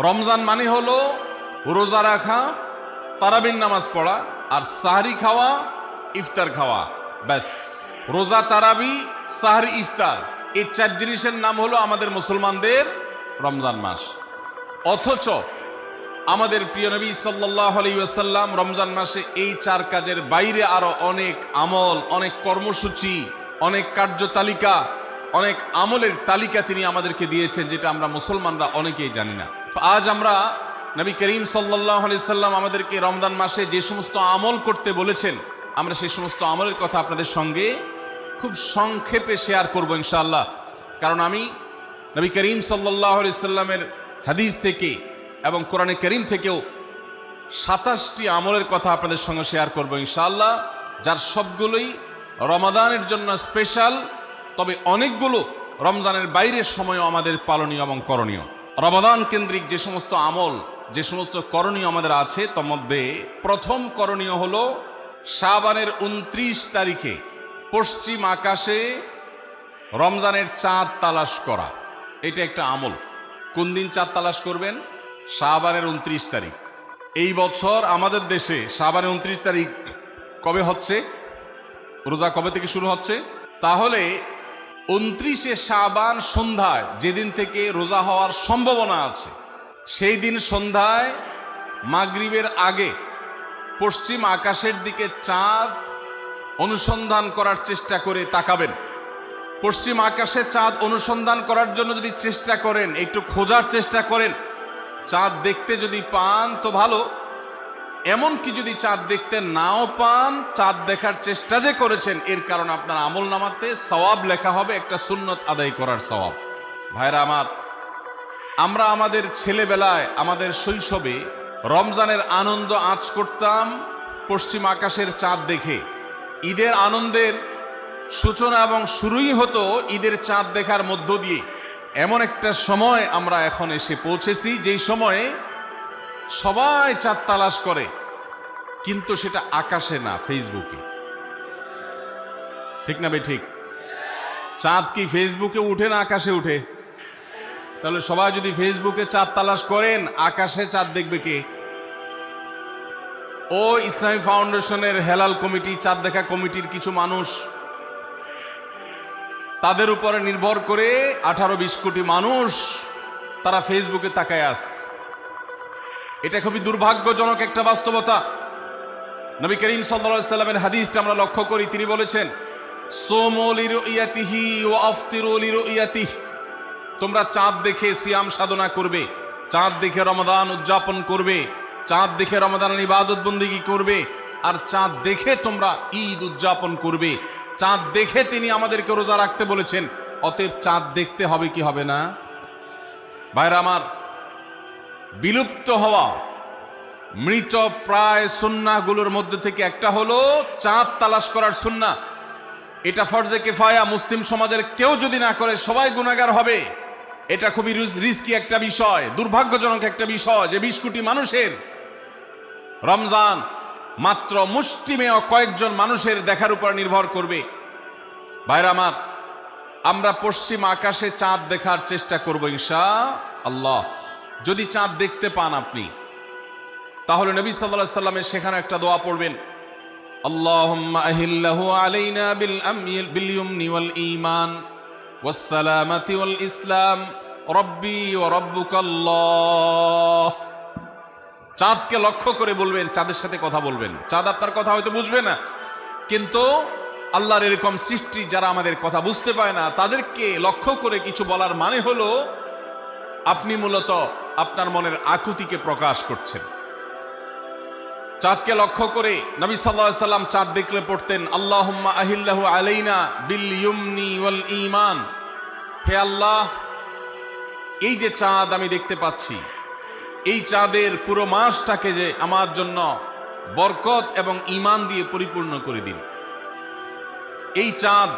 রমজান মানে হলো রোজা রাখা, তারাবির নামাজ পড়া, আর সাহরি খাওয়া, ইফতার খাওয়া, ব্যাস। রোজা, তারাবি, সাহরি, ইফতার, এই 4 জিনিসের নাম হলো আমাদের মুসলমানদের রমজান মাস। অথচ আমাদের প্রিয় নবী সাল্লাল্লাহু আলাইহি ওয়াসাল্লাম রমজান মাসে এই 4 কাজের বাইরে আরো অনেক আমল, অনেক কর্মসূচি, অনেক কার্যতালিকা, অনেক আমলের তালিকা তিনি আমাদেরকে দিয়েছেন, যেটা আমরা মুসলমানরা অনেকেই জানি না। তো আজ আমরা নবী করিম সাল্লাল্লাহু আলাইহি সাল্লাম আমাদেরকে রমজান মাসে যে সমস্ত আমল করতে বলেছেন, আমরা সেই সমস্ত আমলের কথা আপনাদের সঙ্গে খুব সংক্ষেপে শেয়ার করব ইনশাআল্লাহ। কারণ আমি নবী করিম সাল্লাল্লাহু আলাইহি সাল্লামের হাদিস থেকে এবং কোরআনে করিম থেকেও 27টি আমলের কথা আপনাদের সঙ্গে শেয়ার করব ইনশাআল্লাহ, যার সবগুলোই রমাদানের জন্য স্পেশাল, তবে অনেকগুলো রমজানের বাইরের সময়ও আমাদের পালনীয় এবং করণীয়। রমাদান কেন্দ্রিক যে সমস্ত আমল, যে সমস্ত করণীয় আমাদের আছে, তার মধ্যে প্রথম করণীয় হলো শাবানের 29 তারিখে পশ্চিম আকাশে রমজানের চাঁদ তালাশ করা। এটা একটা আমল। কোন দিন চাঁদ তালাশ করবেন? শাবানের 29 তারিখ। এই বছর আমাদের দেশে শাবানের 29 তারিখ কবে হচ্ছে? রোজা কবে থেকে শুরু হচ্ছে? তাহলে 29শে শাবান সন্ধ্যায়, যেদিন থেকে রোজা হওয়ার সম্ভাবনা আছে, সেই দিন সন্ধ্যায় মাগরিবের আগে পশ্চিম আকাশের দিকে চাঁদ অনুসন্ধান করার চেষ্টা করে তাকাবেন। পশ্চিম আকাশে চাঁদ অনুসন্ধান করার জন্য যদি চেষ্টা করেন, একটু খোঁজার চেষ্টা করেন, চাঁদ দেখতে যদি পান তো ভালো, এমনকি যদি চাঁদ দেখতে নাও পান, চাঁদ দেখার চেষ্টা যে করেছেন এর কারণে আপনার আমল নামাতে সওয়াব লেখা হবে, একটা সুন্নত আদায় করার সওয়াব। ভাইরা আমার, আমরা আমাদের ছেলেবেলায়, আমাদের শৈশবে রমজানের আনন্দ আঁচ করতাম পশ্চিম আকাশের চাঁদ দেখে। ঈদের আনন্দের সূচনা এবং শুরুই হতো ঈদের চাঁদ দেখার মধ্য দিয়ে। এমন একটা সময় আমরা এখন এসে পৌঁছেছি, যেই সময়ে সবাই চাঁদ তালাশ করে, কিন্তু সেটা আকাশে না, ফেসবুকে। ঠিক না বে ঠিক? চাঁদ কি ফেসবুকে উঠে না আকাশে উঠে? তাহলে সবাই যদি ফেসবুকে চাঁদ তালাশ করেন, আকাশে চাঁদ দেখবে কে? ও ইসলামী ফাউন্ডেশনের হেলাল কমিটি, চাঁদ দেখা কমিটির কিছু মানুষ, তাদের উপরে নির্ভর করে 18-20 কোটি মানুষ তারা ফেসবুকে তাকায় আস। এটা খুবই দুর্ভাগ্যজনক একটা বাস্তবতা। নবী করিম সাল্লাল্লাহু আলাইহি সাল্লামের হাদিসটা আমরা লক্ষ্য করি, তিনি বলেছেন, সুমু লিরুইয়াতিহি ওয়া আফতিরু লিরুইয়াতিহি, তোমরা চাঁদ দেখে সিয়াম সাধনা করবে, চাঁদ দেখে রমাদান উদযাপন করবে, চাঁদ দেখে রমাদানের ইবাদত বন্দেগী করবে, আর চাঁদ দেখে তোমরা ঈদ উদযাপন করবে। চাঁদ দেখে তিনি আমাদেরকে রোজা রাখতে বলেছেন, অতএব চাঁদ দেখতে হবে কি হবে না? ভাইরা আমার, বিলুপ্ত হওয়া মৃত প্রায় সুন্নাহগুলোর মধ্যে থেকে একটা হলো চাঁদ তালাশ করার সুন্নাহ। এটা ফরজে কিফায়া, মুসলিম সমাজের কেউ যদি না করে সবাই গুনাহগার হবে। এটা খুবই রিস্কি একটা বিষয়, দুর্ভাগ্যজনক একটা বিষয় যে 20 কোটি মানুষের রমজান মাত্র মুষ্টিমেয় কয়েকজন মানুষের দেখার উপর নির্ভর করবে। ভাইরা আমার, আমরা পশ্চিম আকাশে চাঁদ দেখার চেষ্টা করব ইনশাআল্লাহ। যদি চাঁদ দেখতে পান আপনি, তাহলে নবী সাল্লাল্লাহু আলাইহি সাল্লামের সেখানে একটা দোয়া পড়বেন, আল্লাহুম্মা আহিল্লাহু আলাইনা বিল ইয়ুমনি ওয়াল ঈমান ওয়াস সালামাতি ওয়াল ইসলাম রব্বি ওয়া রাব্বুকাল্লাহ। চাঁদকে লক্ষ্য করে বলবেন, চাঁদের সাথে কথা বলবেন। চাঁদ আপনার কথা হয়তো বুঝবে না, কিন্তু আল্লাহর এরকম সৃষ্টি যারা আমাদের কথা বুঝতে পায় না, তাদেরকে লক্ষ্য করে কিছু বলার মানে হলো আপনি মূলত আপনার মনের আকুতিকে প্রকাশ করছেন। চাঁদকে লক্ষ্য করে নবী সাল্লাল্লাহু আলাইহি সাল্লাম চাঁদ দেখলে পড়তেন, আল্লাহুম্মা আহিল্লাহু আলাইনা বিল ইয়ুমনি ওয়াল ঈমান। হে আল্লাহ, এই যে চাঁদ আমি দেখতে পাচ্ছি, এই চাঁদের পুরো মাসটাকে যে আমার জন্য বরকত এবং ঈমান দিয়ে পরিপূর্ণ করে দিন। এই চাঁদ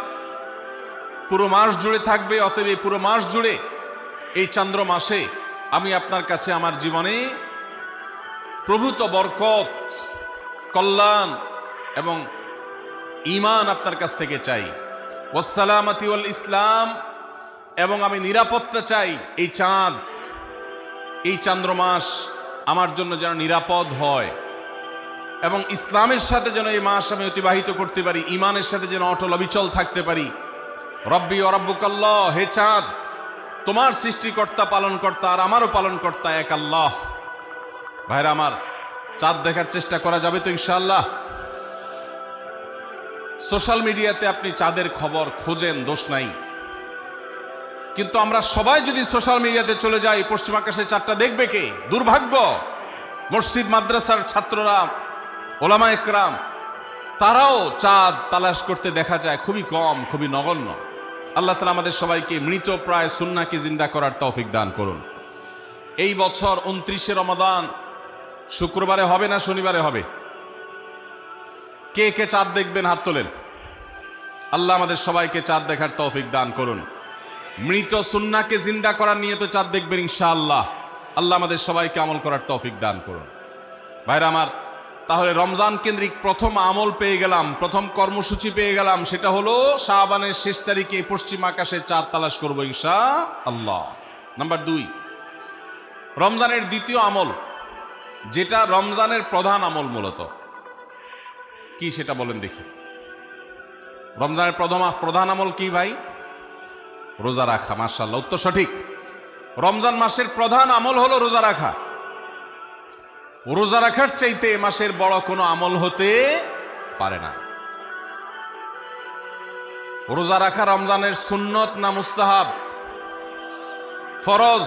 পুরো মাস জুড়ে থাকবে, অতএব এই পুরো মাস জুড়ে এই চন্দ্র মাসে আমি আপনার কাছে আমার জীবনে প্রভূত বরকত, কল্যাণ এবং ঈমান আপনার কাছ থেকে চাই। ওয়াস সালামাতি ওয়াল ইসলাম, এবং আমি নিরাপত্তা চাই এই চাঁদ, এই চান্দ্র মাস আমার জন্য যেন নিরাপদ হয় এবং ইসলামের সাথে যেন এই মাস আমি অতিবাহিত করতে পারি, ইমানের সাথে যেন অটল অবিচল থাকতে পারি। রব্বি ও রব্বুকাল্লাহ, হে চাঁদ, তোমার সৃষ্টিকর্তা পালনকর্তা আর আমারও পালনকর্তা এক আল্লাহ। ভাইরা আমার, চাঁদ দেখার চেষ্টা করা যাবে তো ইনশাআল্লাহ? সোশ্যাল মিডিয়াতে আপনি চাঁদের খবর খোঁজেন, দোষ নাই, কিন্তু আমরা সবাই যদি সোশ্যাল মিডিয়াতে চলে যাই, পশ্চিম আকাশে চাঁদটা দেখবে কে? দুর্ভাগ্য। মসজিদ মাদ্রাসার ছাত্ররা, ওলামা একরাম, তারাও চাঁদ তালাশ করতে দেখা যায় খুবই কম, খুবই নগণ্য। আল্লাহ তাআলা আমাদের সবাইকে মৃত প্রায় সুন্নাহকে জিন্দা করার তৌফিক দান করুন। এই বছর 29শে রমাদান শুক্রবারে হবে না শনিবারে হবে? কে কে চাঁদ দেখবেন হাত তোলেন। আল্লাহ আমাদের সবাইকে চাঁদ দেখার তৌফিক দান করুন। মৃত সুন্নাহকে জিন্দা করার নিয়ে তো চাঁদ দেখবেন ইনশাআল্লাহ। আল্লাহ আমাদের সবাইকে আমল করার তৌফিক দান করুন। ভাইরা আমার, তাহলে রমজান কেন্দ্রিক প্রথম আমল পেয়ে গেলাম, প্রথম কর্মসূচি পেয়ে গেলাম, সেটা হলো শাবানের শেষ তারিখে পশ্চিম আকাশে চাঁদ তালাশ করবো ইনশাআল্লাহ। নাম্বার 2, রমজানের দ্বিতীয় আমল, যেটা রমজানের প্রধান আমল মূলত কি সেটা বলেন দেখি। রমজানের প্রধান আমল কি ভাই? রোজা রাখা। মাশাআল্লাহ, উত্তর সঠিক। রমজান মাসের প্রধান আমল হলো রোজা রাখা। রোজা রাখার চাইতে মাসের বড় কোনো আমল হতে পারে না। রোজা রাখা রমজানের সুন্নত না মুস্তাহাব? ফরজ।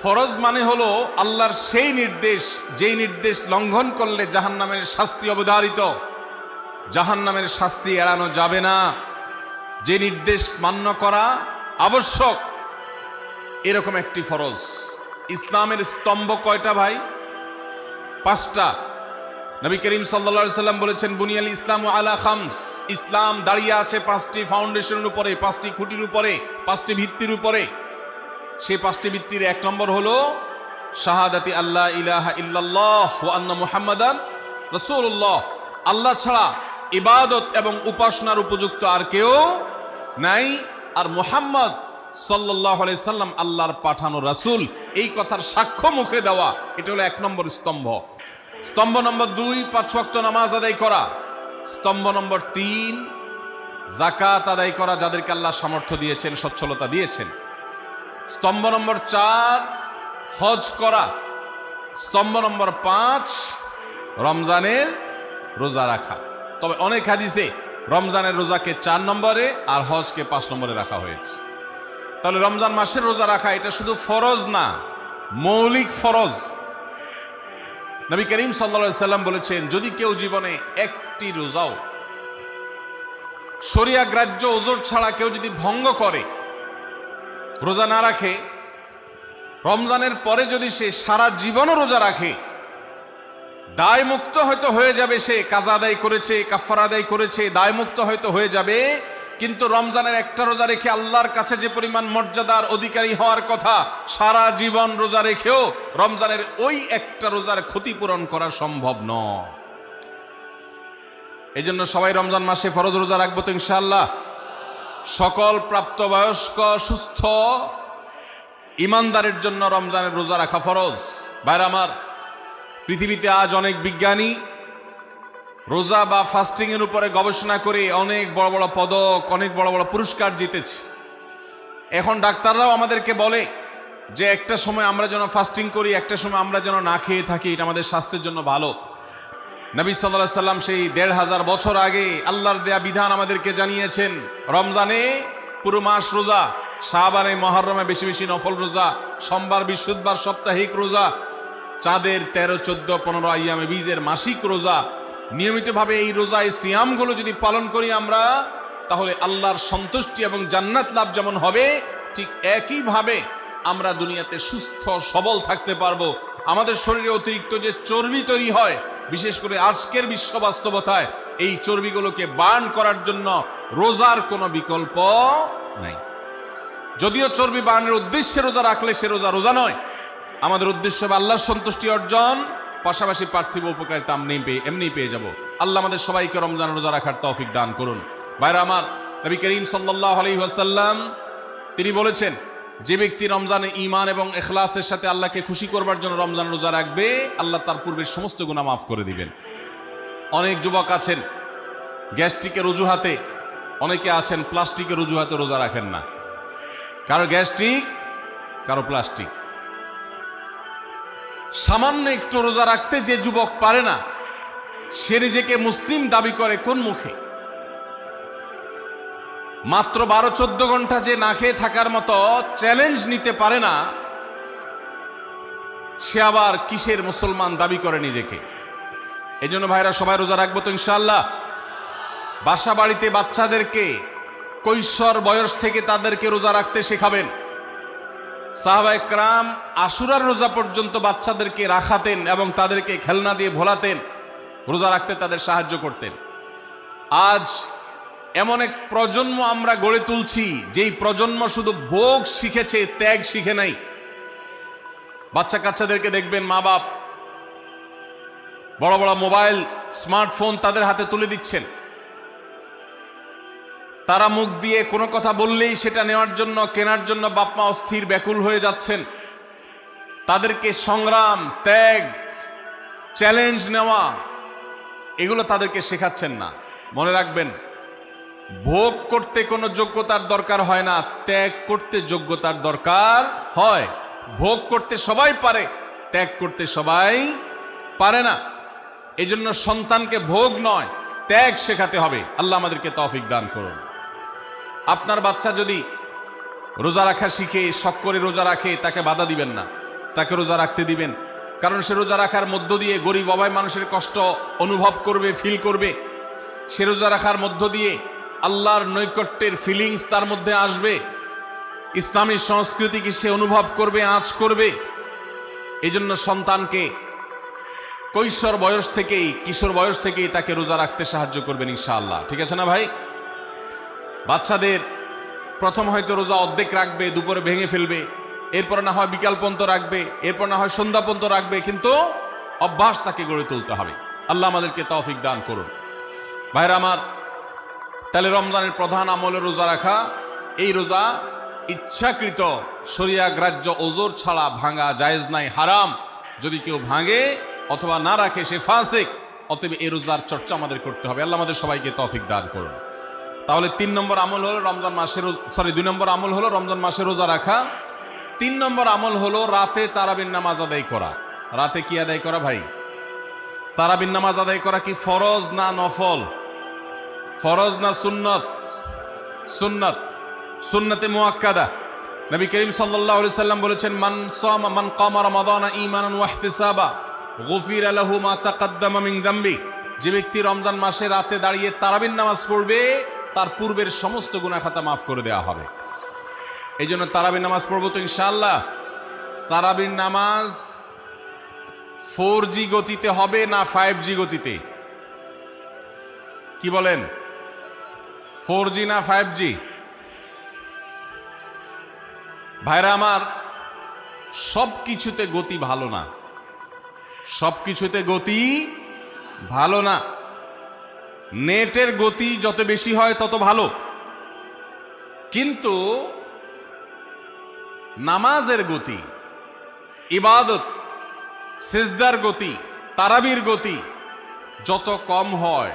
ফরজ মানে হলো আল্লাহর সেই নির্দেশ, যেই নির্দেশ লঙ্ঘন করলে জাহান্নামের শাস্তি অবধারিত, জাহান্নামের শাস্তি এড়ানো যাবে না, যে নির্দেশ মান্য করা আবশ্যক, এরকম একটি ফরজ। ইসলামের স্তম্ভ কয়টা ভাই? 5টা। নবী করিম সাল্লাল্লাহু আলাইহি সাল্লাম বলেছেন, বুনিয়াল ইসলামু আলা খামস। ইসলাম দাঁড়িয়ে আছে 5টি ফাউন্ডেশনের উপরে, 5টি খুঁটির উপরে, 5টি ভিত্তির উপরে। সেই 5টি ভিত্তির 1 নম্বর হলো শাহাদাতি আল্লাহ ইলাহা ইল্লাল্লাহ ওয়া আন্না মুহাম্মাদান রাসূলুল্লাহ। আল্লাহ ছাড়া ইবাদত এবং উপাসনার উপযুক্ত আর কেউ নাই, আর মুহাম্মদ সাল্লাল্লাহু আলাইহি সাল্লাম আল্লাহর পাঠানো রাসূল, এই কথার সাক্ষ্য মুখে দেওয়া, এটা হলো 1 নম্বর স্তম্ভ। স্তম্ভ নম্বর 2, 5 ওয়াক্ত নামাজ আদায় করা। স্তম্ভ নম্বর 3, যাকাত আদায় করা, যাদেরকে আল্লাহ সামর্থ্য দিয়েছেন, সচ্ছলতা দিয়েছেন। স্তম্ভ নম্বর 4, হজ করা। স্তম্ভ নম্বর 5, রমজানের রোজা রাখা। তবে অনেক হাদিসে রমজানের রোজাকে 4 নম্বরে আর হজকে 5 নম্বরে রাখা হয়েছে। তাহলে রমজান মাসের রোজা রাখা এটা শুধু ফরজ না, মৌলিক ফরজ। নবী করিম সাল্লাল্লাহু আলাইহি সাল্লাম বলেছেন, যদি কেউ জীবনে একটি রোজাও শরিয়া গ্রাহ্য ওজর ছাড়া কেউ যদি ভঙ্গ করে, রোজা না রাখে, রমজানের পরে যদি সে সারা জীবনও রোজা রাখে, দায় মুক্ত হয়তো হয়ে যাবে। সে কাজা আদায় করেছে, কাফারা আদায় করেছে, দায় মুক্ত হয়তো হয়ে যাবে, কিন্তু রমজানের একটা রোজা রেখে আল্লাহর কাছে যে পরিমাণ মর্যাদার অধিকারী হওয়ার কথা, সারা জীবন রোজা রেখেও রমজানের ওই একটা রোজার ক্ষতিপূরণ করা সম্ভব নয়। এই জন্য সবাই রমজান মাসে ফরজ রোজা রাখবো তো ইনশাআল্লাহ। সকল প্রাপ্তবয়স্ক সুস্থ ইমানদারের জন্য রমজানের রোজা রাখা ফরজ। ভাইরা আমার, পৃথিবীতে আজ অনেক বিজ্ঞানী রোজা বা ফাস্টিং এর উপরে গবেষণা করে অনেক বড় বড় পদক, অনেক বড় বড় পুরস্কার জিতেছে। এখন ডাক্তাররাও আমাদেরকে বলে যে একটা সময় আমরা যেন ফাস্টিং করি, একটা সময় আমরা যেন না খেয়ে থাকি, এটা আমাদের স্বাস্থ্যের জন্য ভালো। নবী সাল্লাল্লাহু আলাইহি সাল্লাম সেই 1500 বছর আগে আল্লাহর দেয়া বিধান আমাদেরকে জানিয়েছেন। রমজানে পুরো মাস রোজা, শাবানে মুহররমে বেশি বেশি নফল রোজা, সোমবার বৃহস্পতিবার সাপ্তাহিক রোজা, চাঁদের 13, 14, 15 আইয়ামে বীজের মাসিক রোজা। নিয়মিতভাবে এই রোজা, এই সিয়ামগুলো যদি পালন করি আমরা, তাহলে আল্লাহর সন্তুষ্টি এবং জান্নাত লাভ যেমন হবে, ঠিক একইভাবে আমরা দুনিয়াতে সুস্থ সবল থাকতে পারবো। আমাদের শরীরে অতিরিক্ত যে চর্বি তৈরি হয়, বিশেষ করে আজকের বিশ্ব বাস্তবতায়, এই চর্বিগুলোকে বার্ন করার জন্য রোজার কোনো বিকল্প নাই। যদিও চর্বি বার্নের উদ্দেশ্যে রোজা রাখলে সে রোজা রোজা নয়। আমাদের উদ্দেশ্য হবে আল্লাহর সন্তুষ্টি অর্জন, পাশাপাশি পার্থিব উপকারিতা এমনি পেয়ে যাব। আল্লাহ আমাদের সবাইকে রমজান রোজা রাখার তৌফিক দান করুন। ভাইরা আমার, নবী করিম সাল্লাল্লাহু আলাইহি ওয়াসাল্লাম তিনি বলেছেন, যে ব্যক্তি রমজানে ঈমান এবং ইখলাসের সাথে আল্লাহকে খুশি করবার জন্য রমজান রোজা রাখবে, আল্লাহ তার পূর্বের সমস্ত গুনাহ মাফ করে দিবেন। অনেক যুবক আছেন গ্যাস্ট্রিকের অজুহাতে, অনেকে আছেন প্লাস্টিকের অজুহাতে রোজা রাখেন না। কারো গ্যাস্ট্রিক, কারো প্লাস্টিক। সামান্য একটু রোজা রাখতে যে যুবক পারে না, সে নিজেকে মুসলিম দাবি করে কোন মুখে? মাত্র 12-14 ঘন্টা যে না খেয়ে থাকার মতো চ্যালেঞ্জ নিতে পারে না, সে আবার কিসের মুসলমান দাবি করে নিজেকে? এই জন্য ভাইরা সবাই রোজা রাখবো তো ইনশাআল্লাহ। বাসা বাড়িতে বাচ্চাদেরকে কৈশোর বয়স থেকে তাদেরকে রোজা রাখতে শেখাবেন। সাহাবায়ে কেরাম আশুরার রোজা পর্যন্ত বাচ্চাদেরকে রাখাতেন এবং তাদেরকে খেলনা দিয়ে ভোলাতেন, রোজা রাখতে তাদের সাহায্য করতেন। আজ এমন এক প্রজন্ম আমরা গড়ে তুলছি, যেই প্রজন্ম শুধু ভোগ শিখেছে, ত্যাগ শিখে নাই। বাচ্চা কাচ্চাদেরকে দেখবেন মা বাপ বড় বড় মোবাইল, স্মার্টফোন তাদের হাতে তুলে দিচ্ছেন। তারা মুখ দিয়ে কোনো কথা বললেই সেটা নেওয়ার জন্য, কেনার জন্য বাপ মা অস্থির ব্যাকুল হয়ে যাচ্ছেন। তাদেরকে সংগ্রাম, ত্যাগ, চ্যালেঞ্জ নেওয়া, এগুলো তাদেরকে শেখাচ্ছেন না। মনে রাখবেন, ভোগ করতে কোনো যোগ্যতার দরকার হয় না, ত্যাগ করতে যোগ্যতার দরকার হয়। ভোগ করতে সবাই পারে, ত্যাগ করতে সবাই পারে না। এই জন্য সন্তানকে ভোগ নয়, ত্যাগ শেখাতে হবে। আল্লাহ আমাদেরকে তৌফিক দান করুন। আপনার বাচ্চা যদি রোজা রাখা শিখে, শখ করে রোজা রাখে, তাকে বাধা দিবেন না, তাকে রোজা রাখতে দিবেন। কারণ সে রোজা রাখার মধ্য দিয়ে গরিব অভাব মানুষের কষ্ট অনুভব করবে, ফিল করবে। সে রোজা রাখার মধ্য দিয়ে আল্লাহর নৈকট্যের ফিলিংস তার মধ্যে আসবে, ইসলামী সংস্কৃতিকে সে অনুভব করবে, আঁচ করবে। এই জন্য সন্তানকে কৈশোর বয়স থেকেই, কিশোর বয়স থেকেই তাকে রোজা রাখতে সাহায্য করবেন ইনশাআল্লাহ। ঠিক আছে না ভাই? বাচ্চাদের প্রথম হয়তো রোজা অর্ধেক রাখবে, দুপুরে ভেঙে ফেলবে, এরপর না হয় বিকাল পর্যন্ত রাখবে, এরপর না হয় সন্ধ্যা পর্যন্ত রাখবে, কিন্তু অভ্যাস তাকে গড়ে তুলতে হবে। আল্লাহ আমাদেরকে তৌফিক দান করুন। ভাইরা আমার, তাহলে রমজানের প্রধান আমলে রোজা রাখা। এই রোজা ইচ্ছাকৃত শরিয়া গ্রাহ্য ওজর ছাড়া ভাঙা জায়েজ নাই, হারাম। যদি কেউ ভাঙে অথবা না রাখে সে ফাসিক। অতএব এই রোজার চর্চা আমাদের করতে হবে। আল্লাহ আমাদের সবাইকে তৌফিক দান করুন। তাহলে 3 নম্বর আমল হলো রমজান মাসের, 2 নম্বর আমল হলো রমজান মাসে রোজা রাখা। 3 নম্বর আমল হলো রাতে তারাবির নামাজ আদায় করা। রাতে কি আদায় করা ভাই? তারাবির নামাজ আদায় করা কি ফরজ না নফল? ফরজ না সুন্নত? সুন্নত, সুন্নতে মুআক্কাদা। নবী করিম সাল্লাল্লাহু আলাইহি সাল্লাম বলেছেন, মান কামা রমাদানা ঈমানান ওয়া ইহতিসাবা গুফিরা লাহু মা তাকাদ্দামা মিন যামবি। যে ব্যক্তি রমজান মাসে রাতে দাঁড়িয়ে তারাবির নামাজ পড়বে, তার পূর্বের সমস্ত গুনাহ খাতা মাফ করে দেওয়া হবে। এই জন্য তারাবির নামাজ পড়বো তো ইনশাআল্লাহ। তারাবির নামাজ 4G গতিতে হবে না 5G গতিতে? কি বলেন? 4G না 5G? ভাইরা আমার, সব কিছুতে গতি ভালো না, সব কিছুতে গতি ভালো না। নেটের গতি যত বেশি হয় তত ভালো, কিন্তু নামাজের গতি, ইবাদত, সিজদার গতি, তারাবির গতি যত কম হয়,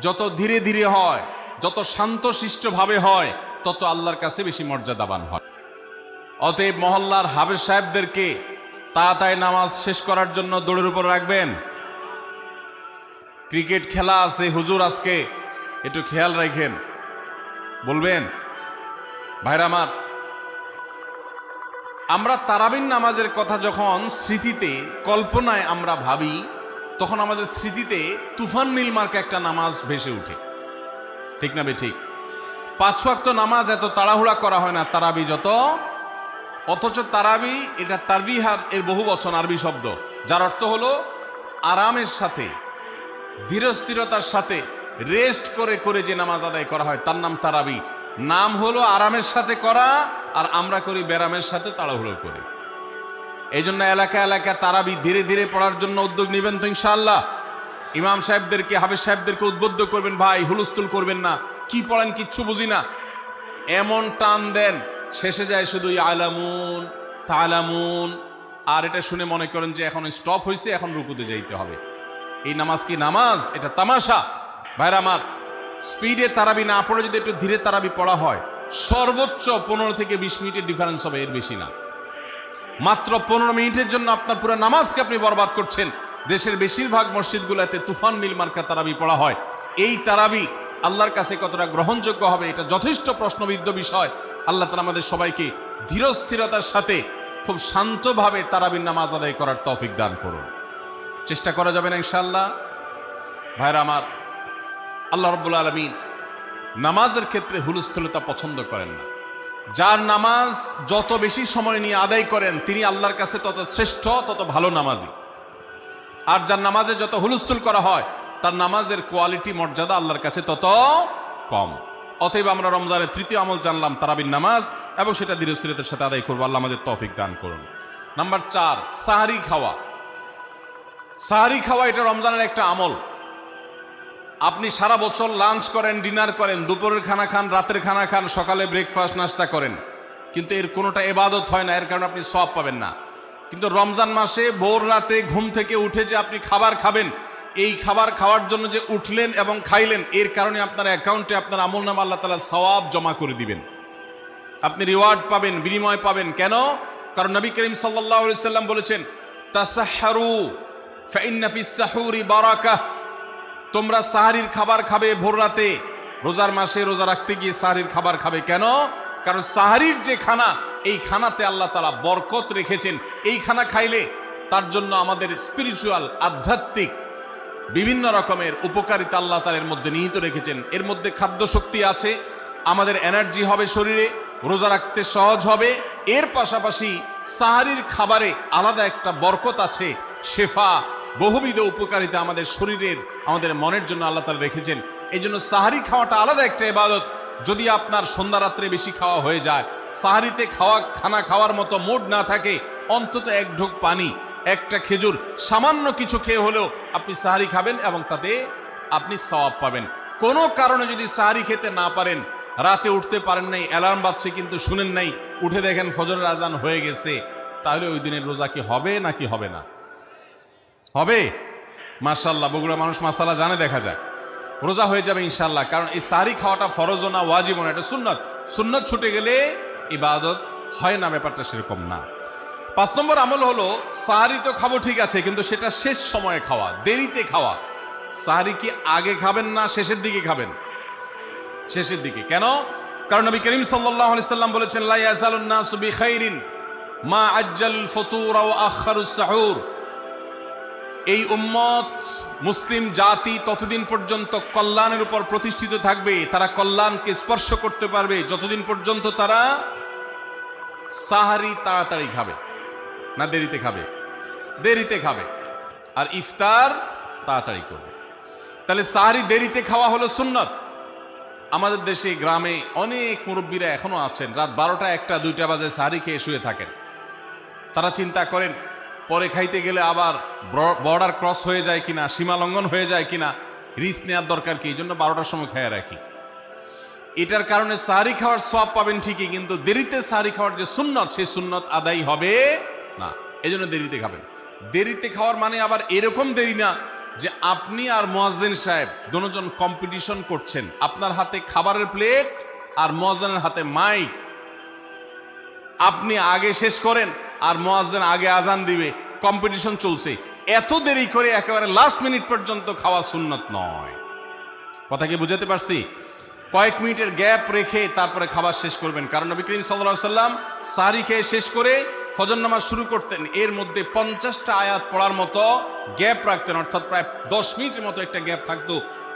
যত ধীরে ধীরে হয়, যত শান্তশিষ্টভাবে হয়, তত আল্লাহর কাছে বেশি মর্যাদাবান হয়। অতএব মহল্লার হাফেজ সাহেবদেরকে তাড়াতাড়ি নামাজ শেষ করার জন্য দৌড়ের উপর রাখবেন। ক্রিকেট খেলা আছে হুজুর, আজকে একটু খেয়াল রাখেন, বলবেন। ভাইরা আমার, আমরা তারাবির নামাজের কথা যখন স্মৃতিতে, কল্পনায় আমরা ভাবি, তখন আমাদের স্মৃতিতে তুফান মিল মার্কা একটা নামাজ ভেসে উঠে। ঠিক না বে ঠিক? 5 ওয়াক্ত নামাজ এত তাড়াহুড়া করা হয় না তারাবি যত। অথচ তারাবি এটা তারবিহার এর বহু বচন, আরবি শব্দ, যার অর্থ হলো আরামের সাথে, ধীরস্থিরতার সাথে, রেস্ট করে করে যে নামাজ আদায় করা হয় তার নাম তারাবি। নাম হলো আরামের সাথে করা, আর আমরা করি ব্যারামের সাথে, তাড়াহুড়ো করে। এই জন্য এলাকা এলাকা তারাবি ধীরে ধীরে পড়ার জন্য উদ্যোগ নেবেন তো ইনশাআল্লাহ। ইমাম সাহেবদেরকে, হাফেজ সাহেবদেরকে উদ্বুদ্ধ করবেন, ভাই হুলস্থুল করবেন না, কি পড়েন কিচ্ছু বুঝি না, এমন টান দেন শেষে যায় শুধু ইয়ালামুন তালামুন, আর এটা শুনে মনে করেন যে এখন স্টপ হয়েছে, এখন রুকুতে যাইতে হবে। এই নামাজ কি নামাজ? এটা তামাশা। ভাইরা আমার, স্পিডে তারাবি না পড়ে যদি একটু ধীরে তারাবি পড়া হয়, সর্বোচ্চ 15 থেকে 20 মিনিটের ডিফারেন্স হবে, এর বেশি না। মাত্র 15 মিনিটের জন্য আপনার পুরো নামাজকে আপনি বরবাদ করছেন। দেশের বেশিরভাগ মসজিদগুলোতে তুফান মিল মার্কা তারাবি পড়া হয়। এই তারাবি আল্লাহর কাছে কতটা গ্রহণযোগ্য হবে, এটা যথেষ্ট প্রশ্নবিদ্ধ বিষয়। আল্লাহ তাআলা আমাদের সবাইকে ধীরস্থিরতার সাথে খুব শান্তভাবে তারাবির নামাজ আদায় করার তৌফিক দান করুন। চেষ্টা করা যাবে না ইনশাআল্লাহ? ভাইরা আমার, আল্লাহ রাব্বুল আলামিন নামাজের ক্ষেত্রে হুলস্থুলতা পছন্দ করেন না। যার নামাজ যত বেশি সময় নিয়ে আদায় করেন তিনি আল্লাহর কাছে তত শ্রেষ্ঠ, তত ভালো নামাজি। আর যার নামাজে যত হুলস্থুল করা হয় তার নামাজের কোয়ালিটি, মর্যাদা আল্লাহর কাছে তত কম। অতএব আমরা রমজানের তৃতীয় আমল জানলাম তারাবির নামাজ, এবং সেটা ধীরস্থিরতার সাথে আদায় করবো। আল্লাহ আমাদের তৌফিক দান করুন। নাম্বার 4, সাহারি খাওয়া। সাহারি খাওয়া এটা রমজানের একটা আমল। আপনি সারা বছর লাঞ্চ করেন, ডিনার করেন, দুপুরের খানা খান, রাতের খানা খান, সকালে ব্রেকফাস্ট নাস্তা করেন, কিন্তু এর কোনোটা ইবাদত হয় না, এর কারণে আপনি সওয়াব পাবেন না। কিন্তু রমজান মাসে ভোর রাতে ঘুম থেকে উঠে যে আপনি খাবার খাবেন, এই খাবার খাওয়ার জন্য যে উঠলেন এবং খাইলেন, এর কারণে আপনার অ্যাকাউন্টে আপনার আমলনামা আল্লাহ তাআলা সওয়াব জমা করে দিবেন। আপনি রিওয়ার্ড পাবেন, বিনিময় পাবেন। কেন? কারণ নবী করিম সাল্লাল্লাহু আলাইহি সাল্লাম বলেছেন, তাসাহহারু ফাইন্না ফিস সাহুরি বারাকাহ। তোমরা সাহারির খাবার খাবে ভোর রাতে, রোজার মাসে রোজা রাখতে গিয়ে সাহারির খাবার খাবে। কেন? কারণ সাহারির যে খানা, এই খানাতে আল্লাহ তাআলা বরকত রেখেছেন। এই খানা খাইলে তার জন্য আমাদের স্পিরিচুয়াল, আধ্যাত্মিক বিভিন্ন রকমের উপকারিতা আল্লাহ তাআলা এর মধ্যে নিহিত রেখেছেন। এর মধ্যে খাদ্য শক্তি আছে, আমাদের এনার্জি হবে শরীরে, রোজা রাখতে সহজ হবে। এর পাশাপাশি সাহারির খাবারে আলাদা একটা বরকত আছে, শেফা, বহুবিধ উপকারিতা আমাদের শরীরের, আমাদের মনের জন্য আল্লাহ তাআলা রেখেছেন। এই জন্য সাহারি খাওয়াটা আলাদা একটা ইবাদত। যদি আপনার সন্ধ্যা রাত্রে বেশি খাওয়া হয়ে যায়, সাহারিতে খানা খাওয়ার মতো মুড না থাকে, অন্তত এক ঢোক পানি, একটা খেজুর, সামান্য কিছু খেয়ে হলেও আপনি সাহারি খাবেন এবং তাতে আপনি সওয়াব পাবেন। কোনো কারণে যদি সাহারি খেতে না পারেন, রাতে উঠতে পারেন নাই, অ্যালার্ম বাজছে কিন্তু শুনেন নাই, উঠে দেখেন ফজরের আজান হয়ে গেছে, তাহলে ওই দিনের রোজা কি হবে নাকি হবে না? হবে। মাশাআল্লাহ, বগুড়া মানুষ মাসালা জানে, দেখা যায় রোজা হয়ে যাবে ইনশাআল্লাহ। কারণ এই সাহারি খাওয়াটা ফরজও না, ওয়াজিবও না, এটা সুন্নত। সুন্নত ছুটে গেলে ইবাদত হয় না, ব্যাপারটা সেরকম না। 5 নম্বর আমল হলো, সাহারি তো খাবো ঠিক আছে, কিন্তু সেটা শেষ সময়ে খাওয়া, দেরিতে খাওয়া। সাহারি কি আগে খাবেন না শেষের দিকে খাবেন? শেষের দিকে। কেন? কারণ নবী করিম সাল্লাল্লাহু আলাইহি সাল্লাম বলেছেন, লা ইয়াজালুন নাসু বিখাইরিন মা আজ্জালুল ফুতুর ওয়া আখারুস সাহুর। এই উম্মত, মুসলিম জাতি ততদিন পর্যন্ত কল্যাণের উপর প্রতিষ্ঠিত থাকবে, তারা কল্যাণকে স্পর্শ করতে পারবে যতদিন পর্যন্ত তারা সাহারি তাড়াতাড়ি খাবে না দেরিতে খাবে? দেরিতে খাবে। আর ইফতার তাড়াতাড়ি করবে। তাহলে সাহারি দেরিতে খাওয়া হলো সুন্নত। আমাদের দেশে গ্রামে অনেক মুরব্বীরা এখনো আছেন, রাত 12টা, 1টা, 2টা বাজে সাহারি খেয়ে শুয়ে থাকেন। তারা চিন্তা করেন পরে খাইতে গেলে আবার বর্ডার ক্রস হয়ে যায় কিনা, সীমা লঙ্ঘন হয়ে যায় কিনা, রিস্ক নেওয়ার দরকার কি, এই জন্য 12টার সময় খেয়ে রাখি। এটার কারণে সাহারি খাওয়ার সওয়াব পাবেন ঠিকই, কিন্তু দেরিতে সাহারি খাওয়ার যে সুন্নত, সেই সুন্নত আদায় হবে না। এই জন্য দেরিতে খাবেন। দেরিতে খাওয়ার মানে আবার এরকম দেরি না যে আপনি আর মুয়াজ্জিন সাহেব দুজন কম্পিটিশন করছেন, আপনার হাতে খাবারের প্লেট আর মুয়াজ্জিনের হাতে মাইক, আপনি আগে শেষ করেন আর মুয়াজ্জিন আগে আজান দিবে, কম্পিটিশন চলছে। এত দেরি করে একেবারে লাস্ট মিনিট পর্যন্ত খাওয়া সুন্নত নয়। কথা কি বুঝাতে পারছি? কয়েক মিনিটের গ্যাপ রেখে তারপরে খাবার শেষ করবেন। কারণ নবী করিম সাল্লাল্লাহু আলাইহি সাল্লাম সাহরি খেয়ে শেষ করে ফজর নামাজ শুরু করতেন, এর মধ্যে 50টা আয়াত পড়ার মতো গ্যাপ রাখতেন, অর্থাৎ প্রায় 10 মিনিটের মতো একটা গ্যাপ থাকতো।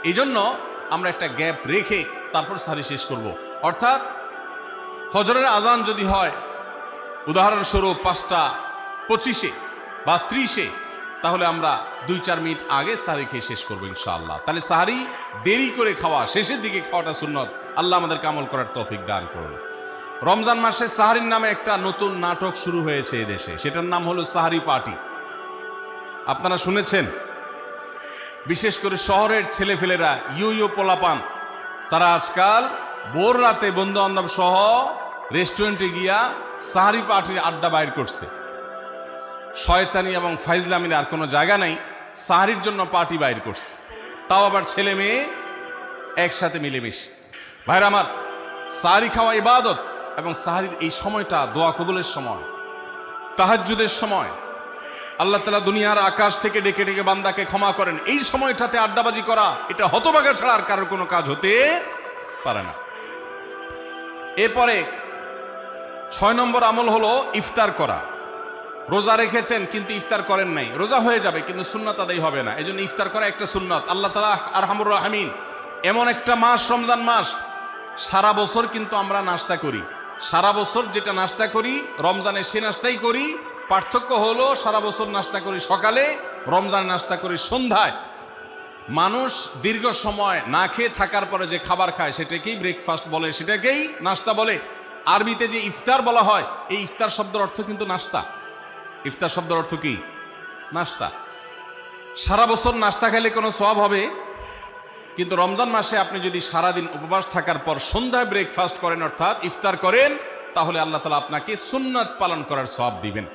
এই জন্য আমরা একটা গ্যাপ রেখে তারপর সাহরি শেষ করব। অর্থাৎ ফজরের আজান যদি হয় উদাহরণস্বরূপ 5টা 25-এ বা 30-এ, তাহলে আমরা 2-4 মিনিট আগে সাহরি খেয়ে শেষ করবো ইনশাআল্লাহ। তাহলে সাহরি দেরি করে খাওয়া, শেষের দিকে খাওয়াটা সুন্নত। আল্লাহ আমাদেরকে আমল করার তৌফিক দান করুন। রমজান মাসে সাহরির নামে একটা নতুন নাটক শুরু হয়েছে এদেশে, সেটার নাম হলো সাহরি পার্টি। আপনারা শুনেছেন? বিশেষ করে শহরের ছেলেফেলেরা, ইউ পোলাপান, তারা আজকাল ভোর রাতে বন্ধু বান্ধব সহ রেস্টুরেন্টে গিয়া সাহারি পার্টির আড্ডা বাইর করছে। শয়তানি এবং ফাইজলামির আর কোনো জায়গা নাই, সাহারির জন্য পার্টি বাইর করছে, তাও আবার ছেলে মেয়ে একসাথে মিলেমিশে। ভাইরা আমার, সাহারি খাওয়া ইবাদত, এবং সাহারির এই সময়টা দোয়া কবুলের সময়, তাহাজ্জুদের সময়। আল্লাহ তাআলা দুনিয়ার আকাশ থেকে ডেকে ডেকে বান্দাকে ক্ষমা করেন। এই সময়টাতে আড্ডাবাজি করা, এটা হতভাগা ছাড়া আর কারোর কোনো কাজ হতে পারে না। এরপরে 6 নম্বর আমল হলো ইফতার করা। রোজা রেখেছেন কিন্তু ইফতার করেন নাই, রোজা হয়ে যাবে কিন্তু সুন্নাত আদায় হবে না, এজন্য ইফতার করা একটা সুন্নাত। আল্লাহ তাআলা আরহামুর রাহিমিন, এমন একটা মাস রমজান মাস, সারা বছর কিন্তু আমরা নাস্তা করি, সারা বছর যেটা নাস্তা করি রমজানে সে নাস্তাই করি। পার্থক্য হলো সারা বছর নাস্তা করি সকালে, রমজান নাস্তা করি সন্ধ্যায়। মানুষ দীর্ঘ সময় না খেয়ে থাকার পরে যে খাবার খায় সেটাকেই ব্রেকফাস্ট বলে, সেটাকেই নাস্তা বলে। আরবিতে যে ইফতার বলা হয়, এই ইফতার শব্দের অর্থ কিন্তু নাস্তা। ইফতার শব্দের অর্থ কি? নাস্তা। সারা বছর নাস্তা খেলে কোনো সওয়াব হবে, কিন্তু রমজান মাসে আপনি যদি সারাদিন উপবাস থাকার পর সন্ধ্যায় ব্রেকফাস্ট করেন, অর্থাৎ ইফতার করেন, তাহলে আল্লাহ তাআলা আপনাকে সুন্নাত পালন করার সওয়াব দিবেন।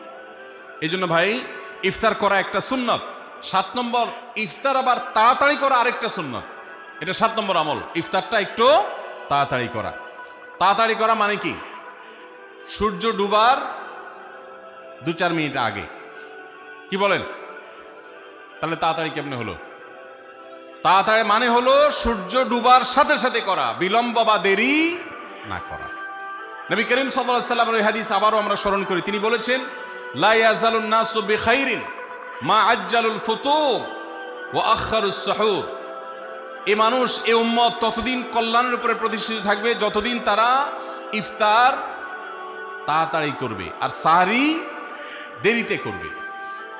এই জন্য ভাই, ইফতার করা একটা সুন্নাত। 7 নম্বর, ইফতার আবার তাড়াতাড়ি করা আরেকটা সুন্নাত। এটা 7 নম্বর আমল, ইফতারটা একটু তাড়াতাড়ি করা। তাড়াতাড়ি করা মানে কি? সূর্য ডুবার 2-4 মিনিট আগে। কি বলেন? তাহলে তাড়াতাড়ি কেমনে হলো? তাড়াতাড়ি মানে হলো সূর্য ডুবার সাথে সাথে করা, বিলম্ব বা দেরি না করা। নবী করিম সাল্লাল্লাহু আলাইহি ওয়াসাল্লামের এই হাদিস আবারও আমরা স্মরণ করি। তিনি বলেছেন, লা ইয়াজালুন নাসু বিখাইরিন মা আজ্জালুল ফুতুর ওয়া আখারুস সুহুর। এই মানুষ, এই উম্মত ততদিন কল্যাণের উপরে প্রতিষ্ঠিত থাকবে যতদিন তারা ইফতার তাড়াতাড়ি করবে আর সাহরি দেরিতে করবে।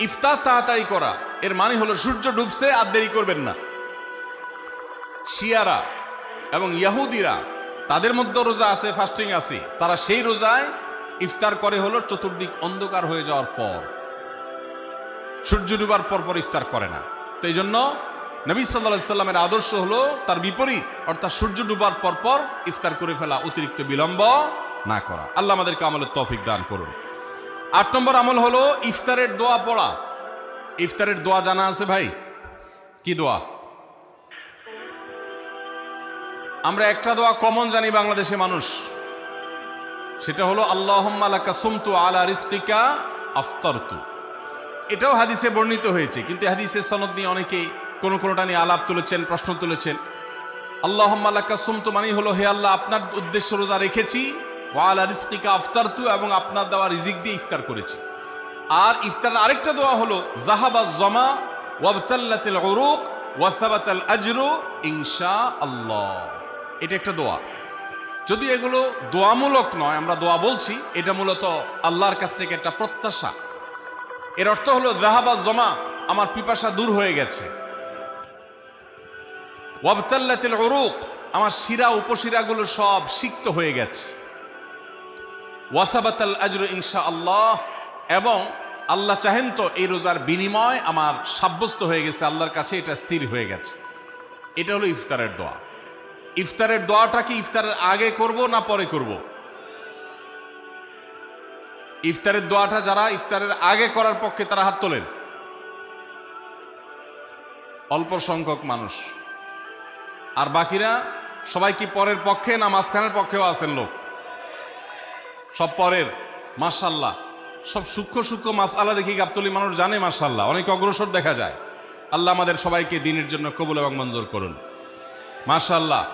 ইফতার তাড়াতাড়ি করা এর মানে হলো সূর্য ডুবছে আর দেরি করবেন না। শিয়ারা এবং ইহুদিরা, তাদের মধ্যে রোজা আছে, ফাস্টিং আছে, তারা সেই রোজায় ইফতার করে হলো চতুর্দিক অন্ধকার হয়ে যাওয়ার পর, সূর্য ডুবার পর পর ইফতার করে না। তো এই জন্য নবী সাল্লাল্লাহু আলাইহি সাল্লামের আদর্শ হলো তার বিপরীত, অর্থাৎ সূর্য ডুবার পর পর ইফতার করে ফেলা, অতিরিক্ত বিলম্ব না করা। আল্লাহ আমাদেরকে আমলের তৌফিক দান করুন। 8 নম্বর আমল হলো ইফতারের দোয়া পড়া। ইফতারের দোয়া জানা আছে ভাই? কি দোয়া? আমরা একটা দোয়া কমন জানি বাংলাদেশে মানুষ, সেটা হলো আল্লাহুম্মা লাকা সুমতু আলা রিজকিকা আফতারতু। এটাও হাদিসে বর্ণিত হয়েছে, কিন্তু হাদিসের সনদ নিয়ে অনেকেই কোনোটা নিয়ে আলাপ তুলেছেন, প্রশ্ন তুলেছেন। আল্লাহুম্মা লাকা সুমতু মানে হলো, হে আল্লাহ, আপনার উদ্দেশ্যে রোজা রেখেছি, ওয়া আলা রিজকিকা আফতারতু, এবং আপনার দেওয়া রিজিক দিয়ে ইফতার করেছি। আর ইফতারের আরেকটা দোয়া হলো যাহাবাজ জামা ওয়াবতাল্লাতিল উরুক ওয়া সাবাতাল আজরু ইনশাআল্লাহ। এটা একটা দোয়া। যদি এগুলো দোয়ামূলক নয়, আমরা দোয়া বলছি, এটা মূলত আল্লাহর কাছ থেকে একটা প্রত্যাশা। এর অর্থ হলো যাহাবাজ জামা, আমার পিপাসা দূর হয়ে গেছে, ওয়াবতাল্লাতিল উরুক, আমার শিরা উপশিরাগুলো সব সিক্ত হয়ে গেছে, ওয়াসাবাতাল আজরু ইনশাআল্লাহ, এবং আল্লাহ চাহেন তো এই রোজার বিনিময় আমার সাব্যস্ত হয়ে গেছে, আল্লাহর কাছে এটা স্থির হয়ে গেছে। এটা হলো ইফতারের দোয়া। ইফতারের দোয়াটা কি ইফতারের আগে করব না পরে করব? ইফতারের দোয়াটা যারা ইফতারের আগে করার পক্ষে তারা হাত তোলেন। অল্প সংখ্যক মানুষ, আর বাকিরা সবাই কি পরের পক্ষে না মাঝখানের পক্ষেও আছেন লোক? সব পরের। মাশাআল্লাহ, সব সূক্ষ্ম সূক্ষ্ম মাসআলা দেখি গাবতলী মানুষ জানে, মাশাআল্লাহ, অনেক অগ্রসর দেখা যায়। আল্লাহ আমাদের সবাইকে দ্বীনের জন্য কবুল এবং মঞ্জুর করুন। মাশাআল্লাহ।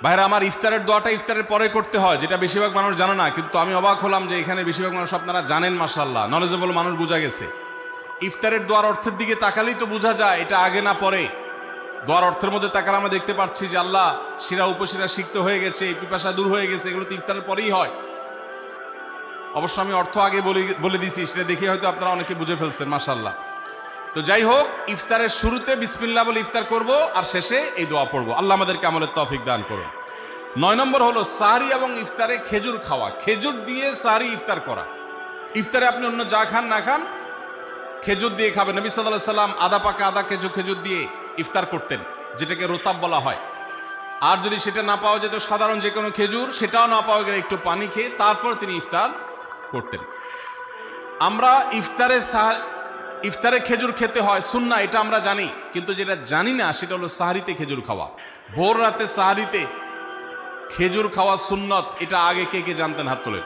ভাইরা আমার, ইফতারের দোয়াটা ইফতারের পরে করতে হয়, যেটা বেশিরভাগ মানুষ জানে না, কিন্তু আমি অবাক হলাম যে এখানে বেশিরভাগ মানুষ আপনারা জানেন। মাশাআল্লাহ, নলেজেবল মানুষ, বোঝা গেছে। ইফতারের দোয়ার অর্থের দিকে তাকালেই তো বোঝা যায় এটা আগে না পরে। দোয়ার অর্থের মধ্যে তাকালে আমরা দেখতে পাচ্ছি যে আল্লাহ শিরা উপশিরা সিক্ত হয়ে গেছে, পিপাসা দূর হয়ে গেছে, এগুলো তো ইফতারের পরেই হয়। অবশ্য আমি অর্থ আগে বলে দিছি, সেটা দেখে হয়তো আপনারা অনেকে বুঝে ফেলছেন। মাশাআল্লাহ। তো যাই হোক, ইফতারের শুরুতে বিসমিল্লাহ বলে ইফতার করব, আর শেষে এই দোয়া পড়ব। আল্লাহ আমাদেরকে আমলের তৌফিক দান করুন। 9 নম্বর হলো সাহরি এবং ইফতারে খেজুর খাওয়া। খেজুর দিয়ে সাহরি ইফতার করা। ইফতারে আপনি অন্য যা খান না খান, খেজুর দিয়ে খাবেন। নবী সাল্লাল্লাহু আলাইহি সাল্লাম আদা পাকা আদা খেজুর দিয়ে ইফতার করতেন, যেটাকে রোতাব বলা হয়। আর যদি সেটা না পাওয়া যেত সাধারণ যে কোনো খেজুর, সেটাও না পাওয়া গেলে একটু পানি খেয়ে তারপর তিনি ইফতার করতেন। আমরা ইফতারে খেজুর খেতে হয় সুন্নাহ, এটা আমরা জানি, কিন্তু যেটা জানি না সেটা হলো সাহারিতে খেজুর খাওয়া। ভোর রাতে সাহারিতে খেজুর খাওয়া সুন্নত, এটা আগে কে কে জানতেন? হাত তোলেন।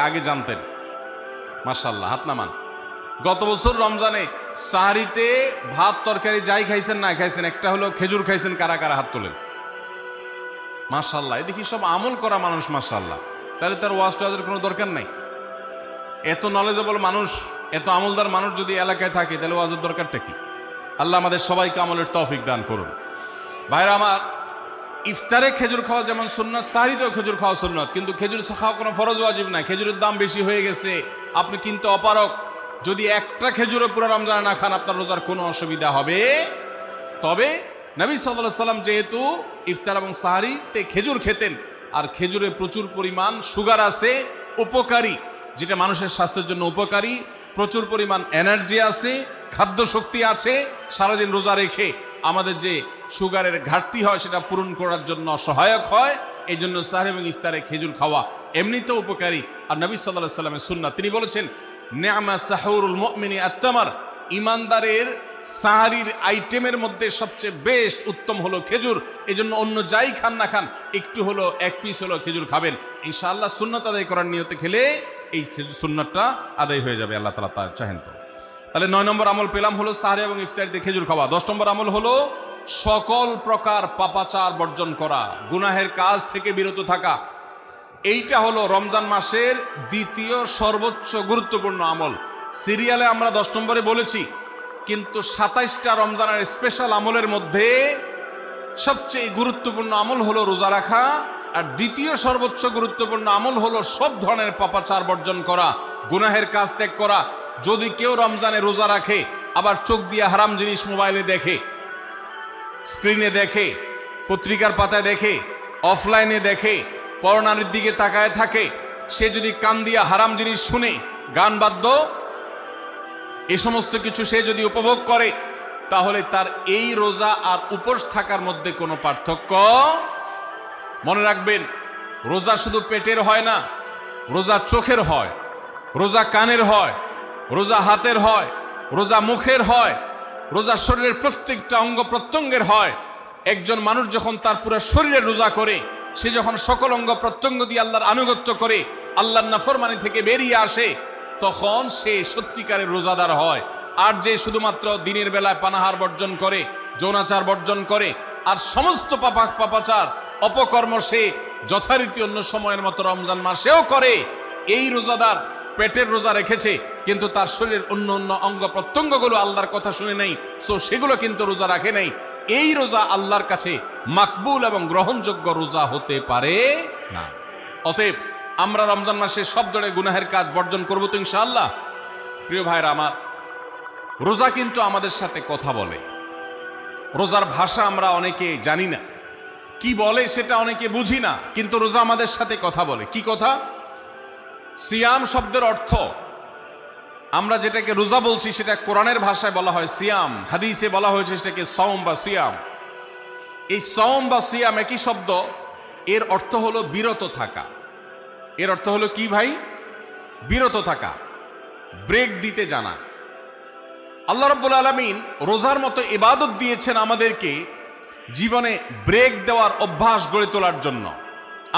আগে জানতেন? মাশাআল্লাহ, হাত নামান। গত বছর রমজানে সাহারিতে ভাত তরকারি যাই খাইছেন না খাইছেন, একটা হলো খেজুর খাইছেন, কারা কারা হাত তোলেন? মাশাআল্লাহ, এদিকে সব আমল করা মানুষ, মাশাআল্লাহ। তাহলে তার ওয়াজ টোয়াজের কোনো দরকার নাই। এত নলেজেবল মানুষ, এত আমলদার মানুষ যদি এলাকায় থাকে, তাহলে ওয়াজের দরকারটা কি? আল্লাহ আমাদের সবাইকে আমলের তৌফিক দান করুন। ভাইরা আমার, ইফতারে খেজুর খাওয়া যেমন সুন্নাত, সাহরিতেও খেজুর খাওয়া সুন্নাত, কিন্তু খেজুর খাওয়া কোনো ফরজ ওয়াজিব না। খেজুরের দাম বেশি হয়ে গেছে, আপনি কিন্তু অপারক। যদি একটা খেজুরও পুরো রমজানে না খান, আপনার রোজার কোনো অসুবিধা হবে। তবে নবী সাল্লাল্লাহু আলাইহি ওয়াসাল্লাম যেহেতু ইফতার এবং সাহরিতে খেজুর খেতেন, আর খেজুরে প্রচুর পরিমাণ সুগার আছে, উপকারী, যেটা মানুষের স্বাস্থ্যের জন্য উপকারী, প্রচুর পরিমাণ এনার্জি আছে, খাদ্য শক্তি আছে, সারাদিন রোজা রেখে আমাদের যে সুগারের ঘাটতি হয় সেটা পূরণ করার জন্য সহায়ক হয়। এই জন্য সাহরি এবং ইফতারে খেজুর খাওয়া এমনিতেও উপকারী। আর নবী সাল্লাল্লাহু আলাইহি ওয়াসাল্লামের সুন্নাত, তিনি বলেছেন নি'মা সাহুরুল মুমিনি আত-তামার, ইমানদারের সাহারির আইটেমের মধ্যে সবচেয়ে বেস্ট উত্তম হলো খেজুর। এই জন্য অন্য যাই খান না খান, একটু হলো, এক পিস হলো খেজুর খাবেন, ইনশাআল্লাহ সুন্নাত আদায় করার নিয়তে খেলে এই সুন্নাতটা আদায় হয়ে যাবে, আল্লাহ তাআলা তা চাহেন তো। তাহলে 9 নম্বর আমল পেলাম হলো সাহরি এবং ইফতারিতে খেজুর খাওয়া। 10 নম্বর আমল হলো সকল প্রকার পাপাচার বর্জন করা, গুনাহের কাজ থেকে বিরত থাকা। এইটা হলো রমজান মাসের দ্বিতীয় সর্বোচ্চ গুরুত্বপূর্ণ আমল। সিরিয়ালে আমরা 10 নম্বরে বলেছি, কিন্তু 27টা রমজানের স্পেশাল আমলের মধ্যে সবচেয়ে গুরুত্বপূর্ণ আমল হলো রোজা রাখা, আর দ্বিতীয় সর্বোচ্চ গুরুত্বপূর্ণ আমল হলো সব ধরনের পাপাচার বর্জন করা, গুনাহের কাজ ত্যাগ করা। যদি কেউ রমজানে রোজা রাখে, আবার চোখ দিয়ে হারাম জিনিস মোবাইলে দেখে, স্ক্রিনে দেখে, পত্রিকার পাতায় দেখে, অফলাইনে দেখে, পরনারীর দিকে তাকায় থাকে, সে যদি কান দিয়া হারাম জিনিস শুনে, গান বাদ্য, এই সমস্ত কিছু সে যদি উপভোগ করে, তাহলে তার এই রোজা আর উপোস থাকার মধ্যে কোনো পার্থক্য। মনে রাখবেন, রোজা শুধু পেটের হয় না, রোজা চোখের হয়, রোজা কানের হয়, রোজা হাতের হয়, রোজা মুখের হয়, রোজা শরীরের প্রত্যেকটা অঙ্গ প্রত্যঙ্গের হয়। একজন মানুষ যখন তার পুরো শরীরের রোজা করে, সে যখন সকল অঙ্গ প্রত্যঙ্গ দিয়ে আল্লাহর আনুগত্য করে, আল্লাহর নাফরমানি থেকে বেরিয়ে আসে, তখন সে সত্যিকারের রোজাদার হয়। আর যে শুধুমাত্র দিনের বেলায় পানাহার বর্জন করে, যৌনাচার বর্জন করে, আর সমস্ত পাপাচার অপকর্ম সে যথারীতি অন্য সময়ের মতো রমজান মাসেও করে, এই রোজাদার পেটের রোজা রেখেছে, কিন্তু তার শরীরের অন্য অন্য অঙ্গ প্রত্যঙ্গগুলো আল্লাহর কথা শুনে নাই, সেগুলো কিন্তু রোজা রাখে নাই। এই রোজা আল্লাহর কাছে মাকবুল এবং গ্রহণযোগ্য রোজা হতে পারে না। অতএব আমরা রমজান মাসে সব ধরনের গুনাহের কাজ বর্জন করবো তো ইনশাআল্লাহ। প্রিয় ভাইরা আমার, রোজা কিন্তু আমাদের সাথে কথা বলে। রোজার ভাষা আমরা অনেকে জানি না, কি বলে সেটা অনেকে বুঝি না, কিন্তু রোজা আমাদের সাথে কথা বলে। কি কথা? সিয়াম শব্দের অর্থ, আমরা যেটাকে রোজা বলছি সেটা কোরআনের ভাষায় বলা হয় সিয়াম, হাদিসে বলা হয়েছে সেটাকে সওম বা সিয়াম। এই সওম বা সিয়াম একই শব্দ, এর অর্থ হলো বিরত থাকা। এর অর্থ হলো কি ভাই? বিরত থাকা, ব্রেক দিতে জানা। আল্লাহ রাব্বুল আলামিন রোজার মতো ইবাদত দিয়েছেন আমাদেরকে জীবনে ব্রেক দেওয়ার অভ্যাস গড়ে তোলার জন্য।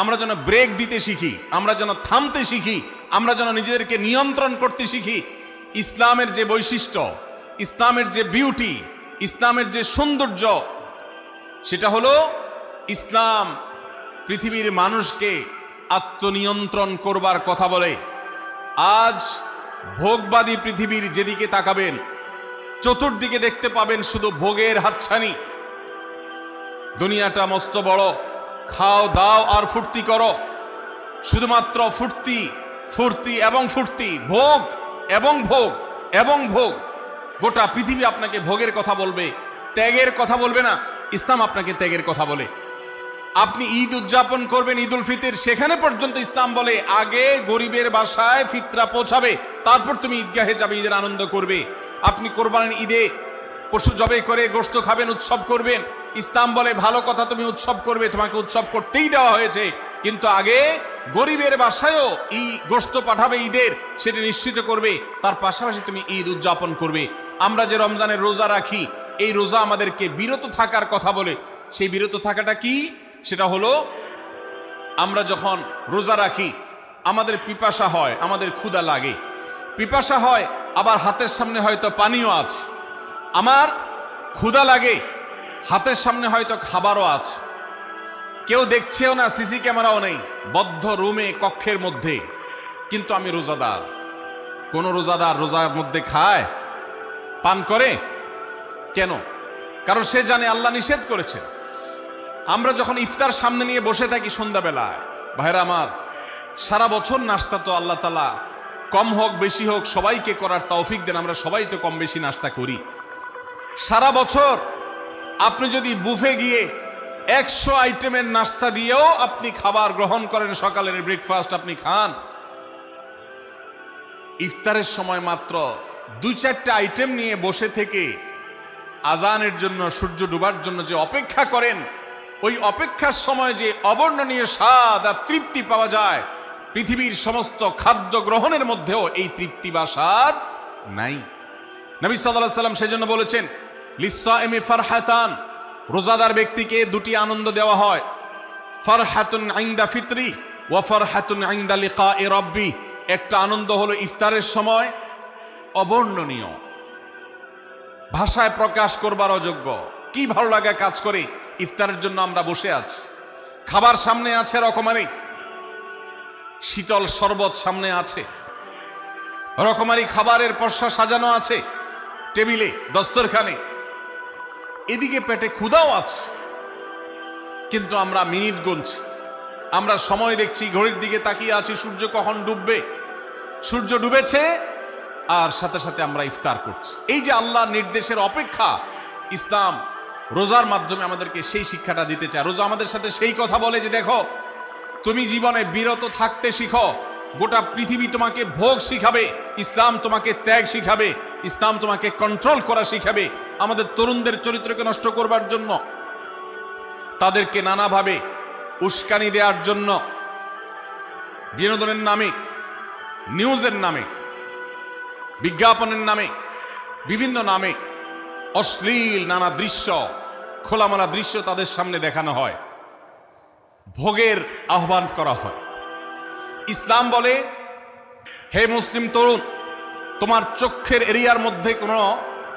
আমরা যেন ব্রেক দিতে শিখি, আমরা যেন থামতে শিখি, আমরা যেন নিজেদেরকে নিয়ন্ত্রণ করতে শিখি। ইসলামের যে বৈশিষ্ট্য, ইসলামের যে বিউটি, ইসলামের যে সৌন্দর্য, সেটা হলো ইসলাম পৃথিবীর মানুষকে আত্মনিয়ন্ত্রণ করবার কথা বলে। আজ ভোগবাদী পৃথিবীর যেদিকে তাকাবেন, চতুর্দিকে দেখতে পাবেন শুধু ভোগের হাতছানি। দুনিয়াটা মস্ত বড়, খাও দাও আর ফুর্তি করো, শুধুমাত্র ফুর্তি, ফুর্তি এবং ফুর্তি, ভোগ এবং ভোগ এবং ভোগ। গোটা পৃথিবী আপনাকে ভোগের কথা বলবে, ত্যাগের কথা বলবে না। ইসলাম আপনাকে ত্যাগের কথা বলে। আপনি ঈদ উদযাপন করবেন, ঈদ উল ফিতর, সেখানে পর্যন্ত ইসলাম বলে আগে গরিবের বাসায় ফিতরা পৌঁছাবে, তারপর তুমি ঈদগাহে যাবে, ঈদের আনন্দ করবে। আপনি কোরবানির ঈদে পশু জবাই করে গোশত খাবেন, উৎসব করবেন, ইসলাম বলে ভালো কথা, তুমি উৎসব করবে, তোমাকে উৎসব করতেই দেওয়া হয়েছে, কিন্তু আগে গরিবের বাসায়ও গোশত পাঠাবে ঈদের, সেটা নিশ্চিত করবে, তার পাশাপাশি তুমি ঈদ উদযাপন করবে। আমরা যে রমজানের রোজা রাখি, এই রোজা আমাদেরকে বিরত থাকার কথা বলে। সেই বিরত থাকাটা কি? সেটা হলো আমরা যখন রোজা রাখি আমাদের পিপাসা হয়, আমাদের ক্ষুধা লাগে, পিপাসা হয়, আবার হাতের সামনে হয়তো পানিও আছে, আমার ক্ষুধা লাগে, হাতের সামনে হয়তো খাবারও আছে, কেউ দেখছেও না, সিসি ক্যামেরাও নেই, বদ্ধ রুমে কক্ষের মধ্যে, কিন্তু আমি রোজাদার। কোন রোজাদার রোজার মধ্যে খায়, পান করে? কেন? কারণ সে জানে আল্লাহ নিষেধ করেছে। আমরা যখন ইফতার সামনে নিয়ে বসে থাকি সন্ধ্যাবেলায়, ভাইরা আমার, সারা বছর নাস্তা তো আল্লাহ তাআলা কম হোক বেশি হোক সবাইকে করার তৌফিক দেন, আমরা সবাই তো কম বেশি নাস্তা করি। সারা বছর আপনি যদি বুফে গিয়ে 100 আইটেমের নাস্তা দিয়েও আপনি খাবার গ্রহণ করেন, সকালের ব্রেকফাস্ট আপনি খান, ইফতারের সময় মাত্র 2-4টা আইটেম নিয়ে বসে থেকে আজানের জন্য, সূর্য ডুবার জন্য যে অপেক্ষা করেন, ওই অপেক্ষার সময় যে অবর্ণনীয় স্বাদ আর তৃপ্তি পাওয়া যায়, পৃথিবীর সমস্ত খাদ্য গ্রহণের মধ্যেও এই তৃপ্তি বা স্বাদ নাই। নবী সাল্লাল্লাহু আলাইহি ওয়াসাল্লাম সেজন্য বলেছেন, লিসসাইমি ফারহাতান, রোজাদার ব্যক্তিকে দুটি আনন্দ দেওয়া হয়, ফারহাতুন ইনদা ফিতরি ওয়া ফারহাতুন ইনদা লিকাই রাব্বি। একটা আনন্দ হলো ইফতারের সময়, অবর্ণনীয়, ভাষায় প্রকাশ করবার অযোগ্য, কি ভালো লাগা কাজ করে। ইফতারের জন্য আমরা বসে আছি, খাবার সামনে আছে, রকমারি শীতল শরবত সামনে আছে, রকমারি খাবারের পসরা সাজানো আছে টেবিলে, দস্তরখানে, এদিকে পেটে ক্ষুধাও আছে, কিন্তু আমরা মিনিট গুনছি, আমরা সময় দেখছি, ঘড়ির দিকে তাকিয়ে আছি, সূর্য কখন ডুববে। সূর্য ডুবেছে আর সাথে সাথে আমরা ইফতার করছি। এই যে আল্লাহর নির্দেশের অপেক্ষা, ইসলাম রোজার মাধ্যমে আমাদেরকে সেই শিক্ষাটা দিতে চায়। রোজা আমাদের সাথে সেই কথা বলে যে দেখো, তুমি জীবনে বিরত থাকতে শিখো, গোটা পৃথিবী তোমাকে ভোগ শিখাবে, ইসলাম তোমাকে ত্যাগ শিখাবে, ইসলাম তোমাকে কন্ট্রোল করা শিখাবে। আমাদের তরুণদের চরিত্রকে নষ্ট করবার জন্য, তাদেরকে নানাভাবে উস্কানি দেওয়ার জন্য, বিনোদনের নামে, নিউজের নামে, বিজ্ঞাপনের নামে, বিভিন্ন নামে অশ্লীল নানা দৃশ্য, খোলামেলা দৃশ্য তাদের সামনে দেখানো হয়, ভোগের আহ্বান করা হয়। ইসলাম বলে, হে মুসলিম তরুণ, তোমার চোখের এরিয়ার মধ্যে কোনো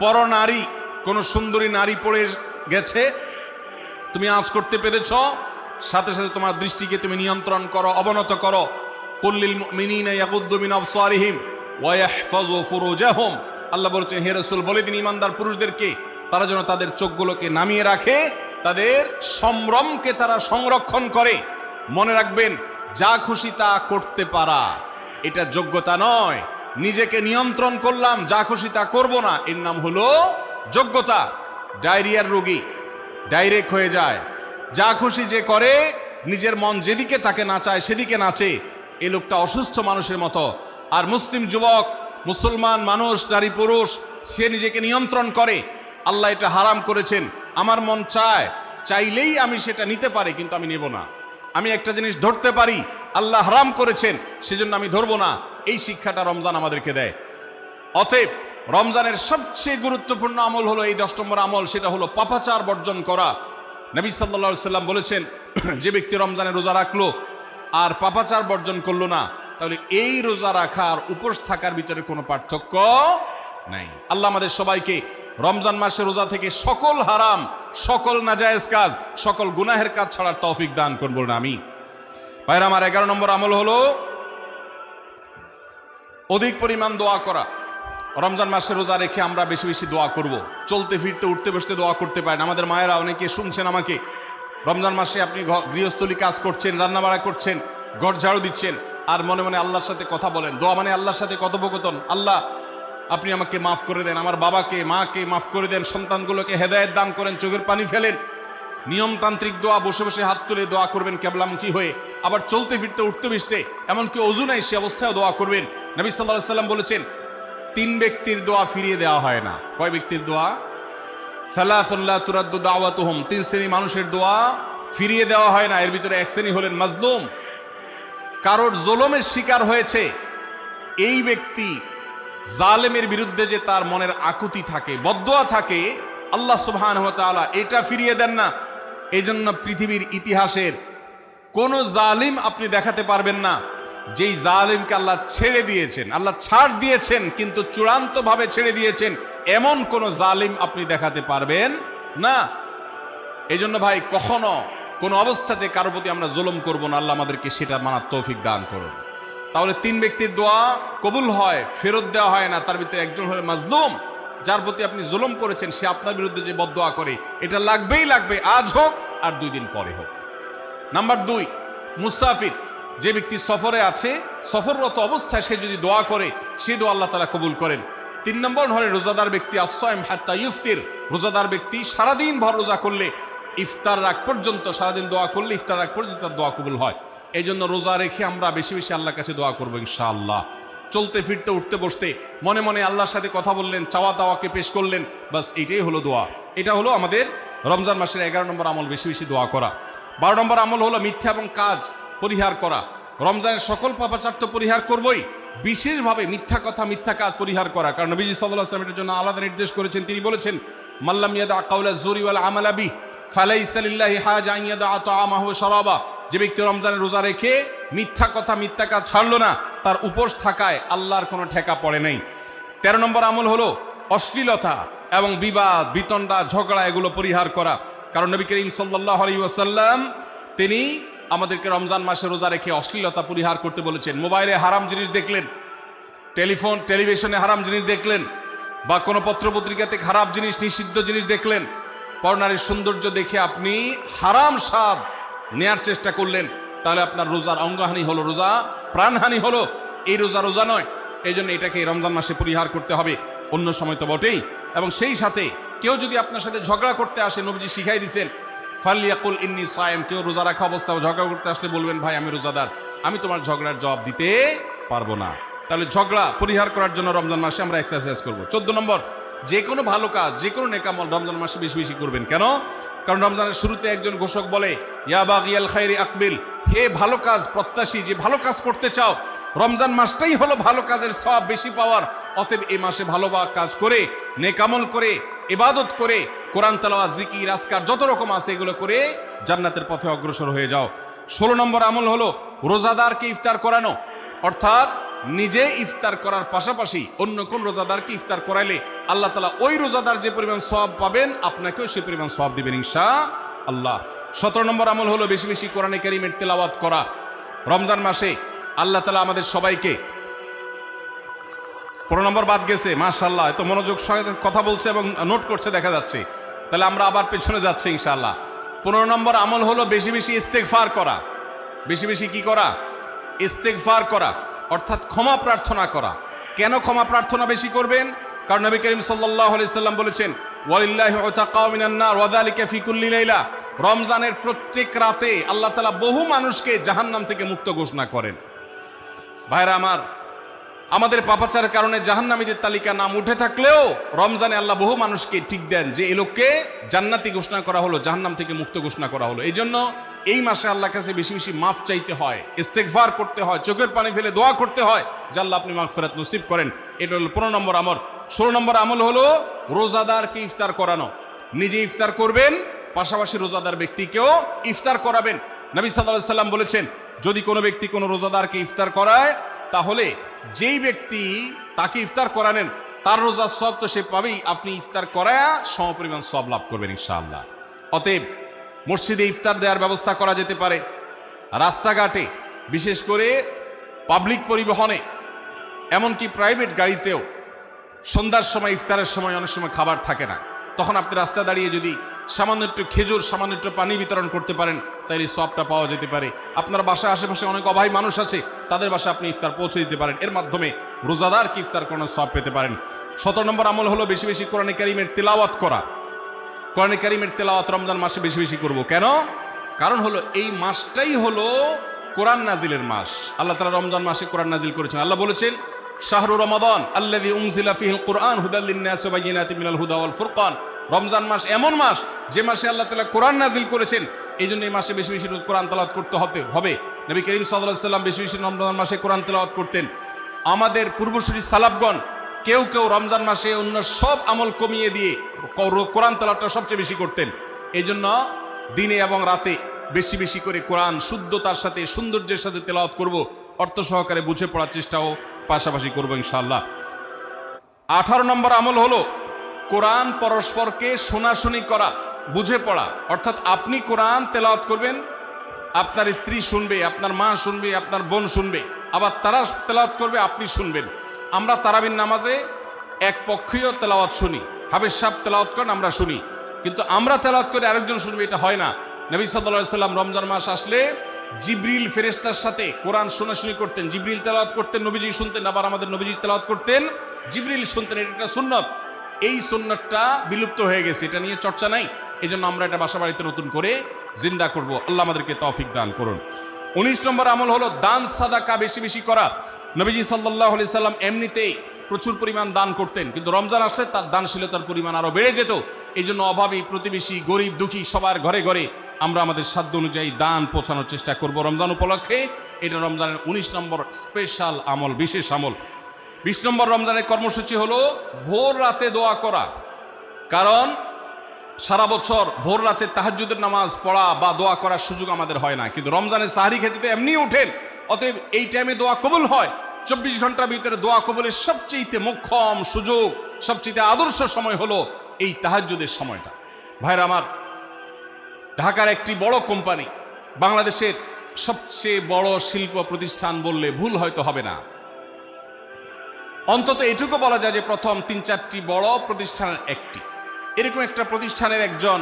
পরনারী, কোনো সুন্দরী নারী পড়ে গেছে, তুমি আঁচ করতে পেরেছ, সাথে সাথে তোমার দৃষ্টিকে তুমি নিয়ন্ত্রণ করো, অবনত করো। কুল্লিল মুমিনিনা ইয়াগুদ্দু মিন আবসারিহিম ওয়া ইয়াহফাযু ফুরুজাহুম। আল্লাহ বলেছেন, হে রাসূল বলে দিন ঈমানদার পুরুষদেরকে, তারা যেন তাদের চোখগুলোকে নামিয়ে রাখে, তাদের সম্ভ্রমকে তারা সংরক্ষণ করে। মনে রাখবেন, যা খুশি তা করতে পারা এটা যোগ্যতা নয়। নিজেকে নিয়ন্ত্রণ করলাম, যা খুশি তা করব না, এর নাম হলো যোগ্যতা। ডায়রিয়ার রোগী ডাইরেক্ট হয়ে যায়, যা খুশি যে করে, নিজের মন যেদিকে তাকে নাচায় সেদিকে নাচে, এই লোকটা অসুস্থ মানুষের মতো। আর মুসলিম যুবক, মুসলমান মানুষ, নারী পুরুষ, সে নিজেকে নিয়ন্ত্রণ করে। আল্লাহ এটা হারাম করেছেন, আমার মন চায়, চাইলেই আমি সেটা নিতে পারি, কিন্তু আমি নেব না। আমি একটা জিনিস ধরতে পারি, আল্লাহ হারাম করেছেন, সেজন্য আমি ধরবো না। এই শিক্ষাটা রমজান আমাদেরকে দেয়। অতএব রমজানের সবচেয়ে গুরুত্বপূর্ণ আমল হলো এই 10 নম্বর আমল, সেটা হলো পাপাচার বর্জন করা। নবী সাল্লাল্লাহু আলাইহি সাল্লাম বলেছেন, যে ব্যক্তি রমজানে রোজা রাখলো আর পাপাচার বর্জন করলো না, তাহলে এই রোজা রাখার উপোস থাকার ভিতরে কোনো পার্থক্য নাই। আল্লাহ আমাদের সবাইকে রমজান মাসে রোজা থেকে সকল হারাম, সকল নাজায়েজ কাজ, সকল গুনাহের কাজ ছাড়ার তৌফিক দান করুন, বলুন আমিন। ভাইরা আমার, 11 নম্বর আমল হলো অধিক পরিমাণ দোয়া করা। রমজান মাসে রোজা রেখে আমরা বেশি বেশি দোয়া করব। চলতে ফিরতে, উঠতে বসতে দোয়া করতে পারেন। আমাদের মায়েরা অনেকে শুনছেন আমাকে, রমজান মাসে আপনি গৃহস্থলী কাজ করছেন, রান্নাবাড়া করছেন, ঘর ঝাড়ু দিচ্ছেন, আর মনে মনে আল্লাহর সাথে কথা বলেন। দোয়া মানে আল্লাহর সাথে কথোপকথন। আল্লাহ, আপনি আমাকে মাফ করে দেন, আমার বাবাকে মাকে মাফ করে দেন, সন্তানগুলোকে হেদায়েত দান করেন, চোখের পানি ফেলেন। নিয়মতান্ত্রিক দোয়া, বসে বসে হাত তুলে দোয়া করবেন কেবলামুখী হয়ে। আবার চলতে ফিরতে, উঠতে বসতে, এমনকি ওযু নাই সে অবস্থায় দোয়া করবেন। নবী সাল্লাল্লাহু আলাইহি সাল্লাম বলেছেন, 3 ব্যক্তির দোয়া ফিরিয়ে দেওয়া হয় না। কয় ব্যক্তির দোয়া? সালাসুন লা তুরাদ্দু দাওয়াতুহুম, 3 শ্রেণী মানুষের দোয়া ফিরিয়ে দেওয়া হয় না। এর ভিতরে এক শ্রেণী হলেন মাজলুম, কারোর জুলুমের শিকার হয়েছে। এই ব্যক্তি জালেমের বিরুদ্ধে যে তার মনের আকুতি থাকে, বদদোয়া থাকে, আল্লাহ সুবহানাহু ওয়া তাআলা এটা ফিরিয়ে দেন না। এই জন্য পৃথিবীর ইতিহাসের কোন জালিম আপনি দেখাতে পারবেন না যেই জালিমকে আল্লাহ ছেড়ে দিয়েছেন, আল্লাহ ছাড় দিয়েছেন কিন্তু চূড়ান্তভাবে ছেড়ে দিয়েছেন, এমন কোন জালিম আপনি দেখাতে পারবেন না। এই জন্য ভাই কখনো কোন অবস্থাতে কারো প্রতি আমরা জুলুম করব না। আল্লাহ আমাদেরকে সেটা মানার তৌফিক দান করুন। তাহলে 3 ব্যক্তির দোয়া কবুল হয়, ফেরত দেওয়া হয় না। তার ভিতরে একজন হলো মাজলুম, যার প্রতি আপনি জুলুম করেছেন, সে আপনার বিরুদ্ধে যে বদদোয়া করে, এটা লাগবেই লাগবে, আজ হোক আর 2 দিন পরে হোক। নাম্বার 2, মুসাফির, যে ব্যক্তি সফরে আছে, সফররত অবস্থায় সে যদি দোয়া করে, সে দোয়া আল্লাহ তাআলা কবুল করেন। 3 নম্বর হলো রোজাদার ব্যক্তি, আস-সাইম হাত্তা ইফতির, রোজাদার ব্যক্তি সারাদিন ভর রোজা করলে ইফতার রাগ পর্যন্ত, সারাদিন দোয়া করলে ইফতার রাগ পর্যন্ত তার দোয়া কবুল হয়। এই জন্য রোজা রেখে আমরা বেশি বেশি আল্লাহর কাছে দোয়া করবো ইনশাআল্লাহ। চলতে ফিরতে উঠতে বসতে মনে মনে আল্লাহর সাথে কথা বললেন, চাওয়া দাওয়াকে পেশ করলেন, বাস এটাই হলো দোয়া। এটা হলো আমাদের রমজান মাসের 11 নম্বর আমল, বেশি বেশি দোয়া করা। 12 নম্বর আমল হলো মিথ্যা এবং কাজ পরিহার করা। রমজানের সকল পাপাচার তো পরিহার করবই, বিশেষভাবে মিথ্যা কথা, মিথ্যা কাজ পরিহার করা। কারণ নবীজি সাল্লাল্লাহু আলাইহি ওয়াসাল্লাম এর জন্য আলাদা নির্দেশ করেছেন। তিনি বলেছেন, মাল্লাম ইয়াদা কাওলা যুরি ওয়াল আমালা বিহি ফালাইসা লিল্লাহি হাজা আন ইয়াদা তাআমাহু ওয়া শারাবা। যে ব্যক্তি রমজানের রোজা রেখে মিথ্যা কথা, মিথ্যা কাজ ছাড়লো না, তার উপোস থাকায় আল্লাহর কোনো ঠেকা পড়ে নাই। 13 নম্বর আমল হলো অশ্লীলতা এবং বিবাদ, বিতণ্ডা, ঝগড়া, এগুলো পরিহার করা। কারণ নবী করিম সাল্লাল্লাহু আলাইহি ওয়াসাল্লাম তিনি আমাদেরকে রমজান মাসে রোজা রেখে অশ্লীলতা পরিহার করতে বলেছেন। মোবাইলে হারাম জিনিস দেখলেন, টেলিভিশনে হারাম জিনিস দেখলেন, বা কোনো পত্রপত্রিকাতে খারাপ জিনিস, নিষিদ্ধ জিনিস দেখলেন, পরনারীর সৌন্দর্য দেখে আপনি হারাম স্বাদ নেয়ার চেষ্টা করলেন, তাহলে আপনার রোজার অঙ্গহানি হলো, রোজা প্রাণহানি হলো। এই রোজা নয়। এই জন্য এটাকে রমজান মাসে পরিহার করতে হবে, অন্য সময় তো বটেই। এবং সেই সাথে কেউ যদি আপনার সাথে ঝগড়া করতে আসে, নবীজি শিখাই দিয়েছেন, ফালিয়াকুল ইন্নী সায়েম, কেউ রোজা রাখা অবস্থায় ঝগড়া করতে আসলে বলবেন, ভাই আমি রোজাদার, আমি তোমার ঝগড়ার জবাব দিতে পারবো না। তাহলে ঝগড়া পরিহার করার জন্য রমজান মাসে আমরা এক্সারসাইজ করবো। 14 নম্বর, যে কোনো ভালো কাজ, যে কোনো নেকামল রমজান মাসে বেশি বেশি করবেন। কেন? কারণ রমজানের শুরুতে একজন ঘোষক বলে, ইয়া বাগিয়াল খাইরি আকবিল, হে ভালো কাজ প্রত্যাশী, যে ভালো কাজ করতে চাও, রমজান মাসটাই হলো ভালো কাজের সওয়াব বেশি পাওয়ার। অতএব এই মাসে ভালো কাজ করে, নেকামল করে, ইবাদত করে, কোরআন তেলাওয়াত, জিকির, আজকার যত রকম আছে এগুলো করে জান্নাতের পথে অগ্রসর হয়ে যাও। 16 নম্বর আমল হলো রোজাদারকে ইফতার করানো, অর্থাৎ নিজে ইফতার করার পাশাপাশি অন্য কোন রোজাদারকে ইফতার করাইলে আল্লাহ তাআলা ওই রোজাদার যে পরিমাণ সওয়াব পাবেন, আপনাকেও সেই পরিমাণ সওয়াব দিবেন ইনশাআল্লাহ। 17 নম্বর আমল হলো বেশি বেশি কোরআনে কারীমের তেলাওয়াত করা। রমজান মাসে আল্লাহ তাআলা আমাদের সবাইকে, 15 নম্বর বাদ গেছে, মাশাআল্লাহ, এত মনোযোগ সহকারে কথা বলছে এবং নোট করছে দেখা যাচ্ছে। তাহলে আমরা আবার পেছনে যাচ্ছি ইনশাআল্লাহ। 15 নম্বর আমল হলো বেশি বেশি ইস্তেগফার করা। বেশি বেশি কি করা? ইস্তেগফার করা, অর্থাৎ ক্ষমা প্রার্থনা করা। কেন ক্ষমা প্রার্থনা বেশি করবেন? কারণ নবী করিম সাল্লাল্লাহু আলাইহি সাল্লাম বলেছেন, ওয়ালিল্লাহি উতাকাউ মিনান নার ওয়া যালিকা ফি কুল্লি লাইলা। রমজানের প্রত্যেক রাতে আল্লাহ তাআলা বহু মানুষকে জাহান্নাম থেকে মুক্ত ঘোষণা করেন। ভাইরা আমার, আমাদের পাপাচারের কারণে জাহান্নামীদের তালিকা নাম উঠে থাকলেও রমজানে আল্লাহ বহু মানুষকে ঠিক দেন যে এই লোককে জান্নাতি ঘোষণা করা হলো, জাহান্নাম থেকে মুক্ত ঘোষণা করা হলো। এই জন্য এই মাসে আল্লাহর কাছে বেশি বেশি মাফ চাইতে হয়, ইস্তেগফার করতে হয়, চোখের পানি ফেলে দোয়া করতে হয় যে আল্লাহ আপনি মাগফিরাত নসিব করেন। এটা হলো 15 নম্বর আমল। 16 নম্বর আমল হলো রোজাদারকে ইফতার করানো। নিজে ইফতার করবেন, পাশাপাশি রোজাদার ব্যক্তিকেও ইফতার করাবেন। নবী সাল্লাল্লাহু আলাইহি সাল্লাম বলেছেন, যদি কোনো ব্যক্তি কোনো রোজাদারকে ইফতার করায়, তাহলে যেই ব্যক্তি তাকে ইফতার করানেন তার রোজার সওয়াব তো সে পাবেই, আপনি ইফতার করায়া সমপরিমাণ সওয়াব লাভ করবেন ইনশাআল্লাহ। অতএব মসজিদে ইফতার দেওয়ার ব্যবস্থা করা যেতে পারে, রাস্তাঘাটে, বিশেষ করে পাবলিক পরিবহনে, এমনকি প্রাইভেট গাড়িতেও সন্ধ্যার সময়, ইফতারের সময় অনেক সময় খাবার থাকে না, তখন আপনি রাস্তা দাঁড়িয়ে যদি সামান্য একটু খেজুর, সামান্য একটু পানি বিতরণ করতে পারেন, তাহলে সওয়াবটা পাওয়া যেতে পারে। আপনার বাসায় আশেপাশে অনেক অভাবী মানুষ আছে, তাদের বাসায় আপনি ইফতার পৌঁছে দিতে পারেন, এর মাধ্যমে রোজাদারকে ইফতার করানোর সওয়াব পেতে পারেন। 17 নম্বর আমল হলো বেশি বেশি কোরআনে কারীমের তেলাওয়াত করা। কোরআনে কারীমের তেলাওয়াত রমজান মাসে বেশি বেশি করব। কেন? কারণ হলো এই মাসটাই হলো কোরআন নাজিলের মাস। আল্লাহ তাআলা রমজান মাসে কোরআন নাজিল করেছেন। আল্লাহ বলেছেন, শাহরু রমাদান আল্লাযী উনজিলা ফীহিল কুরআন হুদাল লিন-নাস ওয়া বায়িনাতিন মিনাল হুদা ওয়াল ফুরকান। রমজান মাস এমন মাস যে মাসে আল্লাহ তাআলা কোরআন নাজিল করেছেন, এই জন্য এই মাসে বেশি বেশি রোজ কোরআন তেলাওয়াত করতে হবে। নবী করিম সাল্লাল্লাহু আলাইহি ওয়াসাল্লাম বেশি বেশি রমজান মাসে কোরআন তেলাওয়াত করতেন। আমাদের পূর্বসূরি সালাফগণ কেউ কেউ রমজান মাসে অন্য সব আমল কমিয়ে দিয়ে কোরআন তেলাওয়াতটা সবচেয়ে বেশি করতেন। এই জন্য দিনে এবং রাতে বেশি বেশি করে কোরআন শুদ্ধতার সাথে সৌন্দর্যের সাথে তেলাওয়াত করব, অর্থ সহকারে বুঝে পড়ার চেষ্টাও পাশাপাশি করব ইনশাআল্লাহ। 18 নম্বর আমল হলো কোরআন পরস্পরকে শোনাশুনি করা, বুঝে পড়া। অর্থাৎ আপনি কোরআন তেলাওয়াত করবেন, আপনার স্ত্রী শুনবে, আপনার মা শুনবে, আপনার বোন শুনবে, আবার তারা তেলাওয়াত করবে, আপনি শুনবেন। আমরা তারাবির নামাজে এক পক্ষীয় তেলাওয়াত শুনি, হাফেজ সাহেব তেলাওয়াত করেন, আমরা শুনি, কিন্তু আমরা তেলাওয়াত করে আরেকজন শুনবে, এটা হয় না। নবী সাল্লাল্লাহু আলাইহি সাল্লাম রমজান মাস আসলে জিবরিল ফেরেশতার সাথে কোরআন শোনাশুনি করতেন। জিবরিল তেলাওয়াত করতেন, নবীজি শুনতেন, আবার আমাদের নবীজি তেলাওয়াত করতেন, জিবরিল শুনতেন। এটা একটা সুন্নত। এই সুন্নতটা বিলুপ্ত হয়ে গেছে, এটা নিয়ে চর্চা নাই। এই জন্য আমরা এটা বাসা বাড়িতে নতুন করে জিন্দা করব। আল্লাহ আমাদেরকে তৌফিক দান করুন। 19 নম্বর আমল হলো দান সাদাকা বেশি বেশি করা। নবীজি সাল্লাল্লাহু আলাইহি সাল্লাম এমনিতেই প্রচুর পরিমাণ দান করতেন, কিন্তু রমজান আসলে তার দানশীলতার পরিমাণ আরো বেড়ে যেত। এই জন্য অভাবী, প্রতিবেশী, গরিব দুঃখী সবার ঘরে ঘরে আমরা আমাদের সাধ্য অনুযায়ী দান পৌঁছানোর চেষ্টা করব রমজান উপলক্ষে। এটা রমজানের 19 নম্বর স্পেশাল আমল, বিশেষ আমল। 20 নম্বর রমজানের কর্মসূচি হলো ভোর রাতে দোয়া করা। কারণ সারা বছর ভোর রাতে তাহাজ্জুদের নামাজ পড়া বা দোয়া করার সুযোগ আমাদের হয় না, কিন্তু রমজানে সাহরি খেতে তো এমনি উঠেন, অতএব এই টাইমে দোয়া কবুল হয়। 24 ঘন্টার ভিতরে দোয়া কবুলের সবচেয়ে মোক্ষম সুযোগ, সবচেয়ে আদর্শ সময় হলো এই তাহাজ্জুদের সময়টা। ভাইরা আমার, ঢাকার একটি বড় কোম্পানি, বাংলাদেশের সবচেয়ে বড় শিল্প প্রতিষ্ঠান বললে ভুল হয়তো হবে না, অন্তত এটুকু বলা যায় যে প্রথম 3-4টি বড় প্রতিষ্ঠানের একটি। এরকম একটা প্রতিষ্ঠানের একজন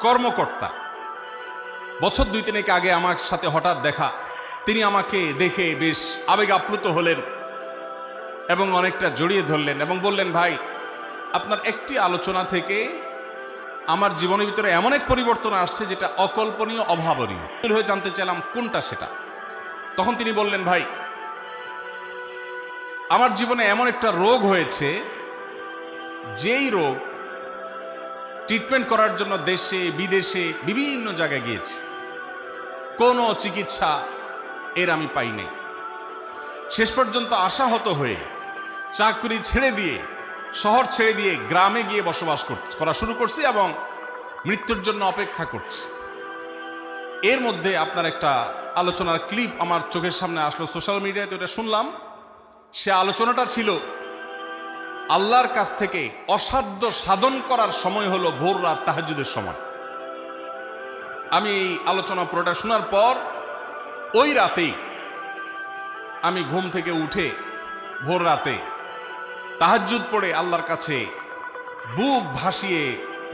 কর্মকর্তা বছর 2-3 আগে আমার সাথে হঠাৎ দেখা। তিনি আমাকে দেখে বেশ আবেগ আপ্লুত হলেন এবং অনেকটা জড়িয়ে ধরলেন এবং বললেন, ভাই, আপনার একটি আলোচনা থেকে আমার জীবনের ভিতরে এমন এক পরিবর্তন আসছে যেটা অকল্পনীয়, অভাবনীয়। হয়ে জানতে চাইলাম কোনটা সেটা। তখন তিনি বললেন, ভাই, আমার জীবনে এমন একটা রোগ হয়েছে, যেই রোগ ট্রিটমেন্ট করার জন্য দেশে বিদেশে বিভিন্ন জায়গায় গিয়েছি, কোনো চিকিৎসা এর আমি পাই নাই। শেষ পর্যন্ত আশাহত হয়ে চাকরি ছেড়ে দিয়ে, শহর ছেড়ে দিয়ে গ্রামে গিয়ে বসবাস করা শুরু করছি এবং মৃত্যুর জন্য অপেক্ষা করছি। এর মধ্যে আপনার একটা আলোচনার ক্লিপ আমার চোখের সামনে আসলো সোশ্যাল মিডিয়াতে, ওটা শুনলাম। সে আলোচনাটা ছিল আল্লাহর কাছ থেকে অসাধ্য সাধন করার সময় হলো ভোর রাত তাহাজ্জুদের সময়। আমি এই আলোচনা পুরোটা শোনার পর ওই রাতেই আমি ঘুম থেকে উঠে ভোর রাতে তাহাজ্জুদ পড়ে আল্লাহর কাছে বুক ভাসিয়ে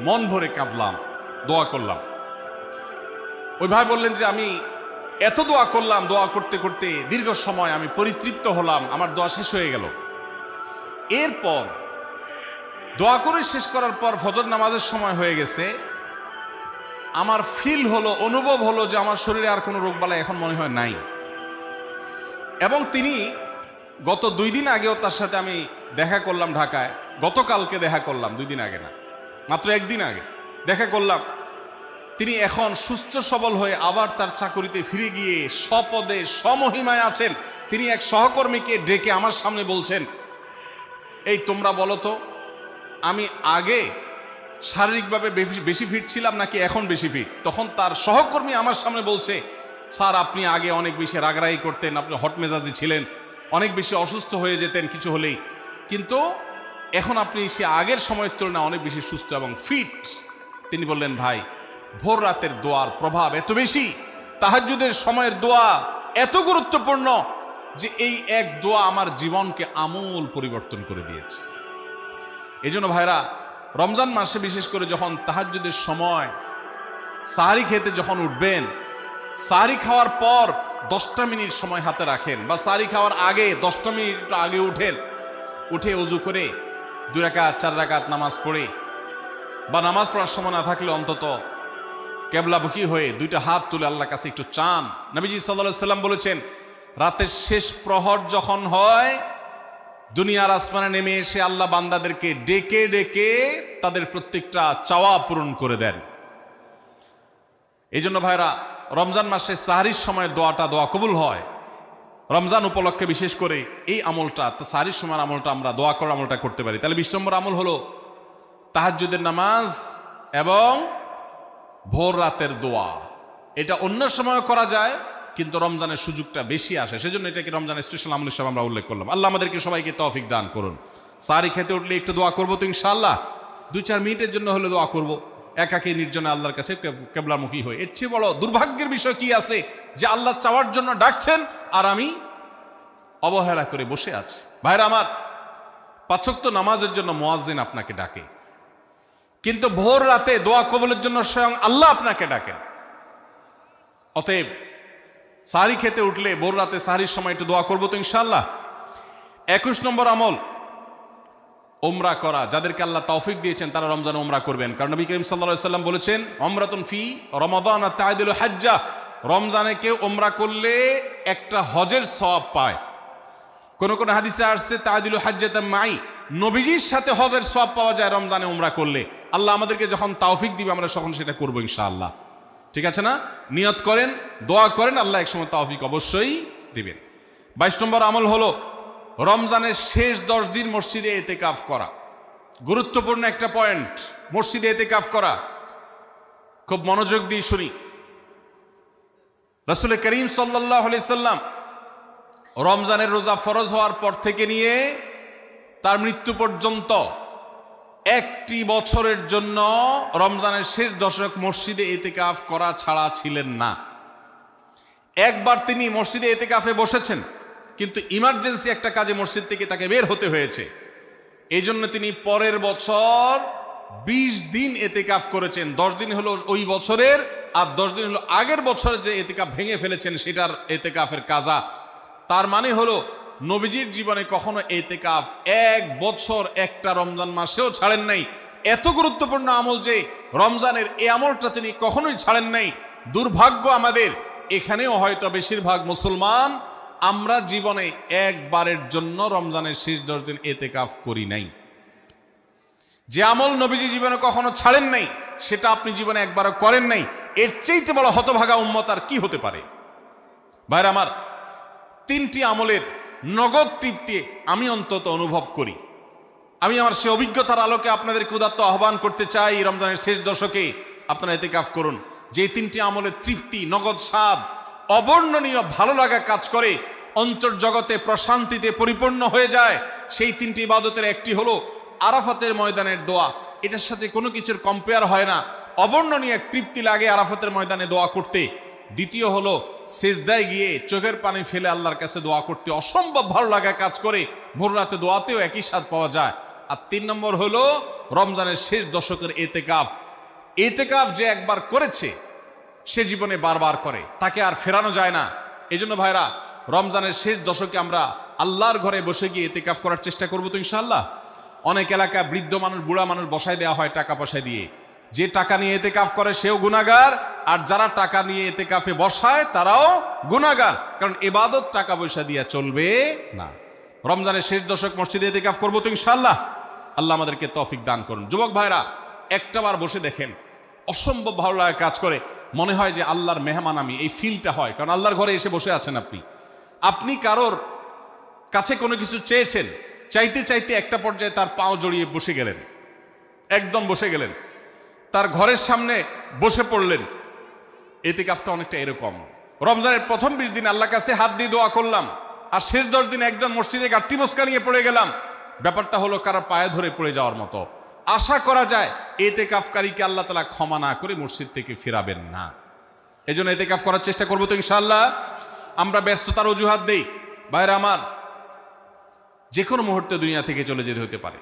মন ভরে কাঁদলাম, দোয়া করলাম। ওই ভাই বললেন যে আমি এত দোয়া করলাম, দোয়া করতে করতে দীর্ঘ সময় আমি পরিতৃপ্ত হলাম, আমার দোয়া শেষ হয়ে গেল। এরপর দোয়া করে শেষ করার পর ফজর নামাজের সময় হয়ে গেছে, আমার ফিল হলো, অনুভব হলো যে আমার শরীরে আর কোনো রোগবালাই এখন মনে হয় নাই। এবং তিনি গত 2 দিন আগেও তার সাথে আমি দেখা করলাম ঢাকায়, গতকালকে দেখা করলাম, 2 দিন আগে না, মাত্র 1 দিন আগে দেখা করলাম। তিনি এখন সুস্থ সবল হয়ে আবার তার চাকরিতে ফিরে গিয়ে স্বপদে সমহিমায় আছেন। তিনি এক সহকর্মীকে ডেকে আমার সামনে বলছেন, এই তোমরা বলো তো, আমি আগে শারীরিকভাবে বেশি ফিট ছিলাম নাকি এখন বেশি ফিট? তখন তার সহকর্মী আমার সামনে বলছে, স্যার, আপনি আগে অনেক বেশি রাগারাগি করতেন, আপনি হট মেজাজি ছিলেন, অনেক বেশি অসুস্থ হয়ে যেতেন কিছু হলেই, কিন্তু এখন আপনি সে আগের সময়ের তুলনায় অনেক বেশি সুস্থ এবং ফিট। তিনি বললেন, ভাই, ভোর রাতের দোয়ার প্রভাব এত বেশি, তাহাজ্জুদের সময়ের দোয়া এত গুরুত্বপূর্ণ যে এই এক দোয়া আমার জীবনকে আমূল পরিবর্তন করে দিয়েছে। এই জন্য ভাইরা, রমজান মাসে বিশেষ করে যখন তাহাজ্জুদের সময় সাহরি খেতে যখন উঠবেন, সাহরি খাওয়ার পর 10টা মিনিট সময় হাতে রাখেন, বা সাহরি খাওয়ার আগে 10টা মিনিট আগে উঠেন, উঠে ওযু করে 2 রাকাত 4 রাকাত নামাজ পড়ে, বা নামাজ পড়ার সময় না থাকলে অন্তত কেবলামুখী হয়ে 2টা হাত তুলে আল্লাহর কাছে একটু চান। নবীজি সাল্লাল্লাহু আলাইহি সাল্লাম বলেছেন, রাতের শেষ প্রহর যখন হয়, দুনিয়ার আসমানে নেমে এসে আল্লাহ বান্দাদেরকে ডেকে ডেকে তাদের প্রত্যেকটা চাওয়া পূরণ করে দেন। এই জন্য ভাইরা, রমজান মাসে সাহরির সময় দোয়া কবুল হয়। রমজান উপলক্ষে বিশেষ করে এই আমলটা, সাহরির সময়ের আমলটা, আমরা দোয়া করার আমলটা করতে পারি। তাহলে 20 নম্বর আমল হলো তাহাজ্জুদের নামাজ এবং ভোর রাতের দোয়া। এটা অন্য সময় করা যায়, কিন্তু রমজানের সুযোগটা বেশি আসে, সেজন্য এটাকে রমজানের স্পেশাল আমল হিসেবে আমরা উল্লেখ করলাম। আল্লাহ আমাদেরকে সবাইকে তৌফিক দান করুন। সাহরি খেতে উঠলে একটু দোয়া করবো তো ইনশাআল্লাহ, 2-4 মিনিটের জন্য হলে দোয়া করব, একাকী নির্জনে আল্লাহর কাছে কেবলামুখী হয়ে। এর চেয়ে বড় দুর্ভাগ্যের বিষয় কি আছে যে আল্লাহ চাওয়ার জন্য ডাকছেন আর আমি অবহেলা করে বসে আছি। ভাইরা আমার, 5 ওয়াক্ত নামাজের জন্য মুয়াজ্জিন আপনাকে ডাকে, কিন্তু ভোর রাতে দোয়া কবুলের জন্য স্বয়ং আল্লাহ আপনাকে ডাকেন। অতএব সাহরি খেতে উঠলে ভোর রাতে সাহরির সময় একটু দোয়া করবো তো ইনশাআল্লাহ। 21 নম্বর আমল উমরা করা। যাদেরকে আল্লাহ তৌফিক দিয়েছেন তারা রমজানে উমরা করবেন, কারণ নবী করিম সাল্লাল্লাহু আলাইহি ওয়াসাল্লাম বলেছেন, উমরাতুন ফি রমাদান তা'দিলু হাজ্জা। রমজানে কেউ উমরা করলে একটা হজের সওয়াব পায়। কোন কোন হাদিসে আসছে তা'দিলু হাজ্জাতাম মাই, নবীজির সাথে হজের সওয়াব পাওয়া যায় রমজানে উমরা করলে। আল্লাহ আমাদেরকে যখন তৌফিক দিবে আমরা তখন সেটা করব ইনশাআল্লাহ। ঠিক আছে না? নিয়ত করেন, দোয়া করেন, আল্লাহ একসময় তৌফিক অবশ্যই দিবেন। 22 নম্বর আমল হলো রমজানের শেষ 10 দিন মসজিদে ইতিকাফ করা। গুরুত্বপূর্ণ একটা পয়েন্ট, মসজিদে ইতিকাফ করা। খুব মনোযোগ দিয়ে শুনি। রাসূল করিম সাল্লাল্লাহু আলাইহি সাল্লাম রমজানের রোজা ফরজ হওয়ার পর থেকে নিয়ে তার মৃত্যু পর্যন্ত 1টি বছরের জন্য রমজানের শেষ দশক মসজিদে ইতিকাফ করা ছাড়া ছিলেন না। একবার তিনি মসজিদে ইতিকাফে বসেছেন, কিন্তু ইমার্জেন্সি একটা কাজে মসজিদ থেকে তাকে বের হতে হয়েছে। এই জন্য তিনি পরের বছর 20 দিন ইতিকাফ করেছেন। 10 দিন হলো ওই বছরের, আর 10 দিন হলো আগের বছরে যে ইতিকাফ ভেঙে ফেলেছেন সেটার ইতিকাফের কাজা। তার মানে হলো নবীজির জীবনে কখনো ইতিকাফ 1 বছর একটা রমজান মাসেও ছাড়েন নাই। এত গুরুত্বপূর্ণ আমল যে রমজানের এই আমলটা তিনি কখনোই ছাড়েন নাই। দুর্ভাগ্য আমাদের, এখানেও হয়তো বেশিরভাগ মুসলমান আমরা জীবনে একবারের জন্য রমজানের শেষ 10 দিন ইতিকাফ করি নাই। যে আমল নবীজি জীবনে কখনো ছাড়েন নাই সেটা আপনি জীবনে একবারও করেন নাই। এর চাইতে বড় হতভাগা উম্মত আর কি হতে পারে? ভাইরা আমার, 3টি আমলের নগদ তৃপ্তি আমি অন্তত অনুভব করি। আমি আমার সে অভিজ্ঞতার আলোকে আপনাদেরকে উদাত্ত আহ্বান করতে চাই, রমজানের শেষ দশকে আপনারা ইতিকাফ করুন। যে 3টি আমলের তৃপ্তি, নগদ স্বাদ, অবর্ণনীয় ভালো লাগা কাজ করে, অন্তর্জগতে প্রশান্তিতে পরিপূর্ণ হয়ে যায়, সেই 3টি ইবাদতের একটি হলো আরাফাতের ময়দানের দোয়া। এটার সাথে কোনো কিছুর কম্পেয়ার হয় না। অবর্ণনীয় এক তৃপ্তি লাগে আরাফাতের ময়দানে দোয়া করতে। দ্বিতীয় হলো সিজদায় গিয়ে চোখের পানি ফেলে আল্লাহর কাছে দোয়া করতে অসম্ভব ভালো লাগা কাজ করে। ভোর রাতে দোয়াতেও একই স্বাদ পাওয়া যায়। আর 3 নম্বর হলো রমজানের শেষ দশকের ইতিকাফ। ইতিকাফ যে একবার করেছে সে জীবনে বারবার করে, তাকে আর ফেরানো যায় না। এই জন্য ভাইরা, রমজানের শেষ দশকে আমরা আল্লাহর ঘরে বসে গিয়ে ইতিকাফ করার চেষ্টা করবো তো ইনশাআল্লাহ। অনেক এলাকায় বৃদ্ধ মানুষ, বুড়া মানুষ বসায় দেওয়া হয় টাকা পয়সা দিয়ে। যে টাকা নিয়ে ইতিকাফ করে সেও গুনাহগার, আর যারা টাকা নিয়ে ইতিকাফে বসায় তারাও গুনাহগার, কারণ ইবাদত টাকা পয়সা দিয়ে চলবে না। রমজানের শেষ দশক মসজিদে ইতিকাফ করবো তো ইনশাআল্লাহ। আল্লাহ আমাদেরকে তৌফিক দান করুন। যুবক ভাইরা, একটাবার বসে দেখেন, অসম্ভব ভালো লাগা কাজ করে। মনে হয় যে আল্লাহর মেহমান আমি, এই ফিলটা হয়, কারণ আল্লাহর ঘরে এসে বসে আছেন আপনি কারোর কাছে কোনো কিছু চেয়েছেন, চাইতে চাইতে একটা পর্যায়ে তার পাও জড়িয়ে বসে গেলেন, একদম বসে গেলেন, তার ঘরের সামনে বসে পড়লেন। ইতিকাফটা অনেকটা এরকম। রমজানের প্রথম 20 দিন আল্লাহর কাছে হাত দিয়ে দোয়া করলাম, আর শেষ 10 দিন একজন মসজিদে গাট্টি মস্কা নিয়ে পড়ে গেলাম। ব্যাপারটা হলো কারোর পায়ে ধরে পড়ে যাওয়ার মতো। আশা করা যায় ইতিকাফকারীকে আল্লাহ তাআলা ক্ষমা না করে মসজিদ থেকে ফেরাবেন না। এই জন্য ইতিকাফ করার চেষ্টা করবো তো ইনশাআল্লাহ। আমরা ব্যস্ততার অজুহাত দেই। ভাইরা আমার, যে কোনো মুহূর্তে দুনিয়া থেকে চলে যেতে হতে পারে।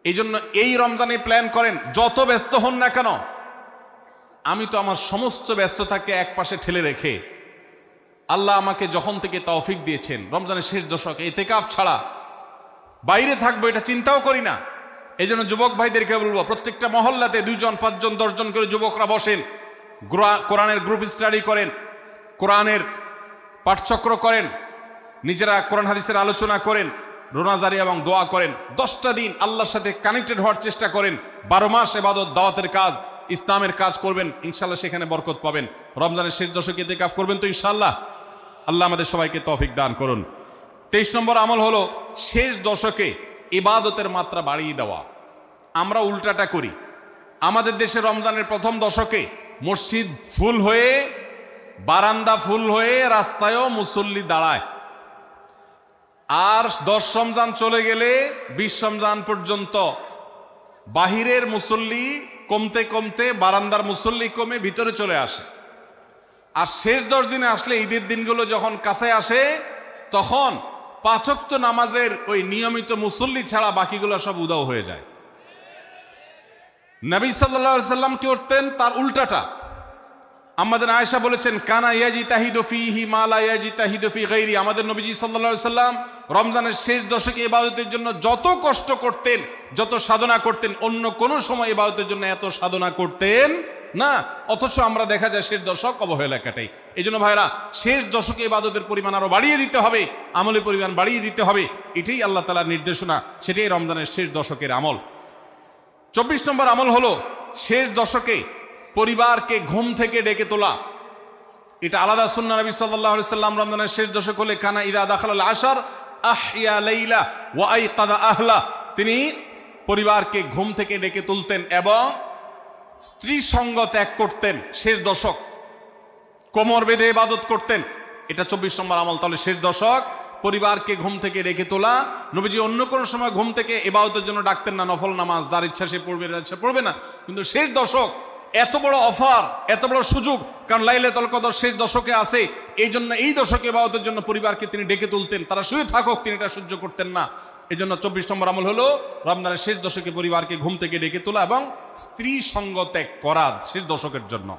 এই জন্য এই রমজানে প্ল্যান করেন, যত ব্যস্ত হন না কেন। আমি তো আমার সমস্ত ব্যস্ততাকে এক পাশে ঠেলে রেখে আল্লাহ আমাকে যখন থেকে তৌফিক দিয়েছেন রমজানের শেষ দশকে ইতিকাফ ছাড়া বাইরে থাকবো এটা চিন্তাও করি না। এই জন্য যুবক ভাইদেরকে বলবো, প্রত্যেকটা মহল্লাতে 2 জন 5 জন 10 জন করে যুবকরা বসেন, কোরআনের গ্রুপ স্টাডি করেন, কোরআনের পাঠচক্র করেন, নিজেরা কোরআন হাদিসের আলোচনা করেন। রোনাজারি এবং দোয়া করেন। 10টা দিন আল্লাহর সাথে কানেক্টেড হওয়ার চেষ্টা করেন। 12 মাস ইবাদত, দাওয়াতের কাজ, ইসলামের কাজ করবেন, ইনশাআল্লাহ সেখানে বরকত পাবেন। রমজানের শেষ দশকে ইতিকাফ করবেন তো ইনশাআল্লাহ। আল্লাহ আমাদের সবাইকে তৌফিক দান করুন। 23 নম্বর আমল হলো শেষ দশকে ইবাদতের মাত্রা বাড়িয়ে দেওয়া। আমরা উল্টাটা করি। আমাদের দেশে রমজানের প্রথম দশকে মসজিদ ফুল হয়ে, বারান্দা ফুল হয়ে, রাস্তায়ও মুসল্লি দাঁড়ায়। আর 10 রমজান চলে গেলে 20 রমজান পর্যন্ত বাহিরের মুসল্লি কমতে কমতে বারান্দার মুসল্লি কমে ভিতরে চলে আসে। আর শেষ 10 দিনে আসলে, ঈদের দিনগুলো যখন কাছে আসে, তখন 5 ওয়াক্ত নামাজের ওই নিয়মিত মুসল্লি ছাড়া বাকিগুলো সব উধাও হয়ে যায়। নবী সাল্লাল্লাহু আলাইহি সাল্লাম কি করতেন? তার উল্টাটা। আমাদের আয়েশা বলেছেন, কানা ইয়াজিতাহিদু ফীহি মা লা ইয়াজিতাহিদু ফী গায়রি। আমাদের নবীজি সাল্লাল্লাহু আলাইহি সাল্লাম রমজানের শেষ দশকে ইবাদতের জন্য যত কষ্ট করতেন, যত সাধনা করতেন, অন্য কোন সময় ইবাদতের জন্য এত সাধনা করতেন না। অথচ আমরা দেখা যায় শেষ দশক অবহেলা কাটাই। এই জন্য ভাইরা, শেষ দশকে ইবাদতের পরিমাণ আরো বাড়িয়ে দিতে হবে, আমলের পরিমাণ বাড়িয়ে দিতে হবে। এটাই আল্লাহ তাআলার নির্দেশনা, সেটাই রমজানের শেষ দশকের আমল। 24 নম্বর আমল হলো শেষ দশকে পরিবারকে ঘুম থেকে ডেকে তোলা। এটা আলাদা সুন্নাহ। নবী সাল্লাল্লাহু আলাইহি সাল্লাম রমজানের শেষ দশক হলে কানা ইদা দাখালাল আশর আহইয়া লাইলা ওয়া আইকাযা আহলা। তিনি পরিবারকে ঘুম থেকে ডেকে তুলতেন এবং স্ত্রী সঙ্গ ত্যাগ করতেন। শেষ দশক কোমর বেঁধে ইবাদত করতেন। এটা 24 নম্বর আমল। তাহলে শেষ দশক পরিবারকে ঘুম থেকে রেখে তোলা। নবীজি অন্য কোনো সময় ঘুম থেকে ইবাদতের জন্য ডাকতেন না, নফল নামাজ যার ইচ্ছা সে পড়বে, যার ইচ্ছা পড়বে না। কিন্তু শেষ দশক এত বড় অফার, এত বড় সুযোগ, কারণ লাইলাতুল কদর শেষ দশকে আছে। এই জন্য এই দশকে ইবাদতের জন্য পরিবারকে তিনি ডেকে তুলতেন। তারা শুয়ে থাকুক, তিনি এটা সহ্য করতেন না। এই জন্য 24 নম্বর আমল হলো রমজানের শেষ দশকে পরিবারকে ঘুম থেকে ডেকে তোলা এবং স্ত্রী সঙ্গ ত্যাগ করা শেষ দশকের জন্য।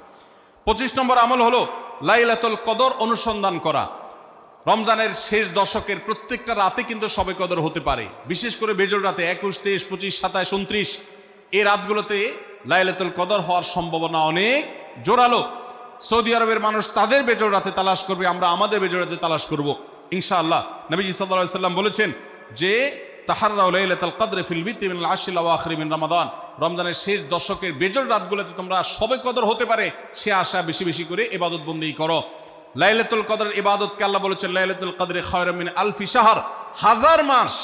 25 নম্বর আমল হলো লাইলাতুল কদর অনুসন্ধান করা। রমজানের শেষ দশকের প্রত্যেকটা রাতে কিন্তু শবে কদর হতে পারে, বিশেষ করে বেজোড় রাতে 21, 23, 25, 27, 29 এই রাতগুলোতে লাইলাতুল কদর হওয়ার সম্ভাবনা অনেক জোরালো। সৌদি আরবের মানুষ তাদের বেজোড় রাতে তালাশ করবে, আমরা আমাদের বেজোড় রাতে তালাশ করব ইনশাআল্লাহ। নবীজি সাল্লাল্লাহু আলাইহি সাল্লাম বলেছেন যে তাহাররাউ লাইলাতুল কদর ফিল বিত্রি মিনাল আশরিল আওয়াখির মিন রমাদান। রমজানের শেষ দশকের বেজোড় রাতগুলোতে তোমরা শবে কদর হতে পারে সে আশা বেশি বেশি করে ইবাদত বন্দেগী করো। লাইলাতুল কদরের ইবাদতকে আল্লাহ বলেছেন লাইলাতুল কদরে খায়রুম মিন আলফি শাহর। 1000 মাস,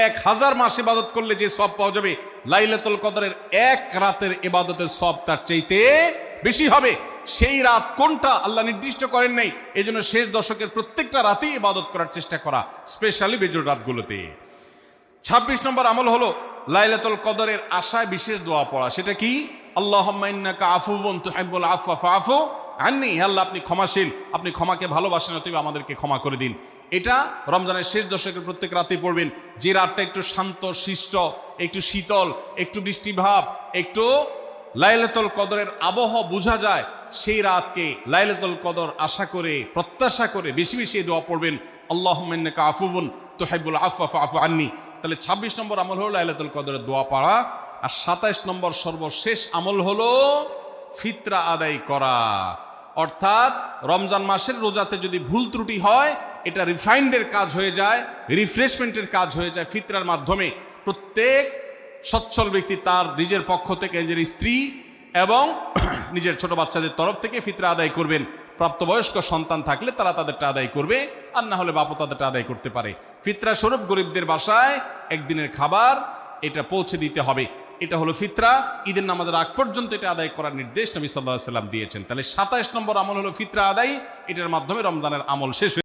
1000 মাস ইবাদত করলে যে সওয়াব পাওয়া যাবে, লাইলাতুল কদরের এক রাতের ইবাদতের সওয়াব তার চাইতে বেশি হবে। সেই রাত কোনটা আল্লাহ নির্দিষ্ট করেন নাই। এই জন্য শেষ দশকের প্রত্যেকটা রাতেই ইবাদত করার চেষ্টা করা, স্পেশালি বেজোড় রাতগুলোতে। 26 নম্বর আমল হলো লাইলাতুল কদরের আশায় বিশেষ দোয়া পড়া। সেটা কি? আল্লাহুম্মা ইন্নাকা আফুউন তুহিব্বুল আফওয়া ফাআফু আন্নি। আল্লাহ আপনি ক্ষমাশীল, আপনি ক্ষমাকে ভালোবাসেন, অতএব আমাদেরকে ক্ষমা করে দিন। এটা রমজানের শেষ দশকের প্রত্যেক রাতেই পড়বেন। যে রাতটা একটু শান্ত শিষ্ট, একটু শীতল, একটু বৃষ্টিভাব, একটু লাইলাতুল কদরের আবহাওয়া বোঝা যায়, সেই রাতকে লাইলাতুল কদর আশা করে, প্রত্যাশা করে বেশি বেশি দোয়া পড়বেন, আল্লাহুম্মা ইন্নাকা আফুউন তুহিব্বুল আফওয়া ফাআফু আন্নি। তাহলে 26 নম্বর আমল হলো লাইলাতুল কদরের দোয়া পড়া। আর 27 নম্বর সর্বশেষ আমল হলো ফিতরা আদায় করা। অর্থাৎ রমজান মাসের রোজাতে যদি ভুল ত্রুটি হয়, এটা রিফাইন্ডের কাজ হয়ে যায়, রিফ্রেশমেন্টের কাজ হয়ে যায় ফিতরার মাধ্যমে। প্রত্যেক সচ্ছল ব্যক্তি তার নিজের পক্ষ থেকে, নিজের স্ত্রী এবং নিজের ছোট বাচ্চাদের তরফ থেকে ফিতরা আদায় করবেন। প্রাপ্তবয়স্ক সন্তান থাকলে তারা তাদেরটা আদায় করবে, আর না হলে বাপও তাদেরটা আদায় করতে পারে। ফিতরা স্বরূপ গরিবদের বাসায় একদিনের খাবার এটা পৌঁছে দিতে হবে। এটা হলো ফিতরা। ঈদের নামাজের আগ পর্যন্ত এটা আদায় করার নির্দেশ নবী সাল্লাল্লাহু আলাইহি ওয়াসাল্লাম দিয়েছেন। তাহলে 27 নম্বর আমল হলো ফিতরা আদায়। এটার মাধ্যমে রমজানের আমল শেষ।